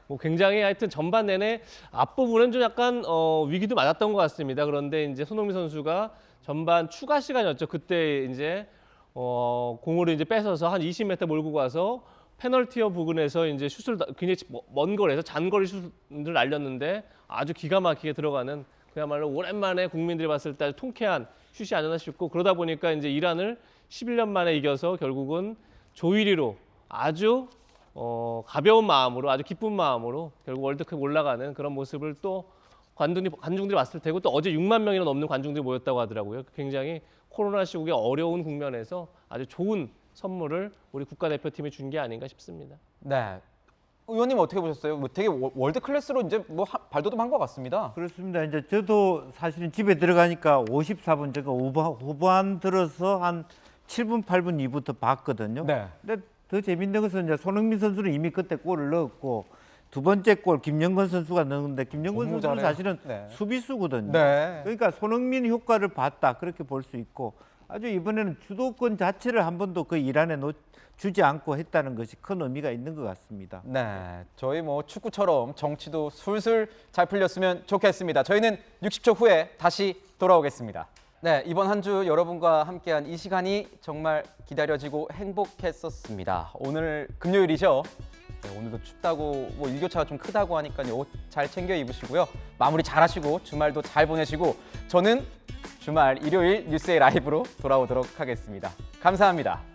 뭐 굉장히 하여튼 전반 내내 앞부분은 좀 약간 위기도 맞았던 것 같습니다. 그런데 이제 손흥민 선수가 전반 추가 시간이었죠. 그때 이제 공을 이제 뺏어서 한 20m 몰고 가서 페널티어 부근에서 이제 슛을 굉장히 먼 거리에서 잔거리 슛을 날렸는데 아주 기가 막히게 들어가는 그야말로 오랜만에 국민들이 봤을 때 통쾌한 슛이 아니었나 싶고 그러다 보니까 이제 이란을 11년 만에 이겨서 결국은 조 1위로 아주 가벼운 마음으로 아주 기쁜 마음으로 결국 월드컵 올라가는 그런 모습을 또 관중들이 봤을 테고 또 어제 6만 명이나 넘는 관중들이 모였다고 하더라고요. 굉장히 코로나 시국의 어려운 국면에서 아주 좋은 선물을 우리 국가대표팀이 준 게 아닌가 싶습니다. 네. 의원님 어떻게 보셨어요? 뭐 되게 월드 클래스로 이제 뭐 발돋움한 것 같습니다. 그렇습니다. 이제 저도 사실은 집에 들어가니까 54분 제가 후반 들어서 한 7분 8분 이후부터 봤거든요. 근데 더 재밌는 것은 이제 손흥민 선수는 이미 그때 골을 넣었고 두 번째 골 김영건 선수가 넣었는데 김영건 선수는 사실은 수비수거든요. 그러니까 손흥민 효과를 봤다 그렇게 볼 수 있고 아주 이번에는 주도권 자체를 한 번도 그 이란에 주지 않고 했다는 것이 큰 의미가 있는 것 같습니다. 네, 저희 뭐 축구처럼 정치도 술술 잘 풀렸으면 좋겠습니다. 저희는 60초 후에 다시 돌아오겠습니다. 네, 이번 한 주 여러분과 함께한 이 시간이 정말 기다려지고 행복했었습니다. 오늘 금요일이죠. 네, 오늘도 춥다고 뭐 일교차가 좀 크다고 하니까요. 옷 잘 챙겨 입으시고요. 마무리 잘 하시고 주말도 잘 보내시고 저는 주말 일요일 뉴스의 라이브로 돌아오도록 하겠습니다. 감사합니다.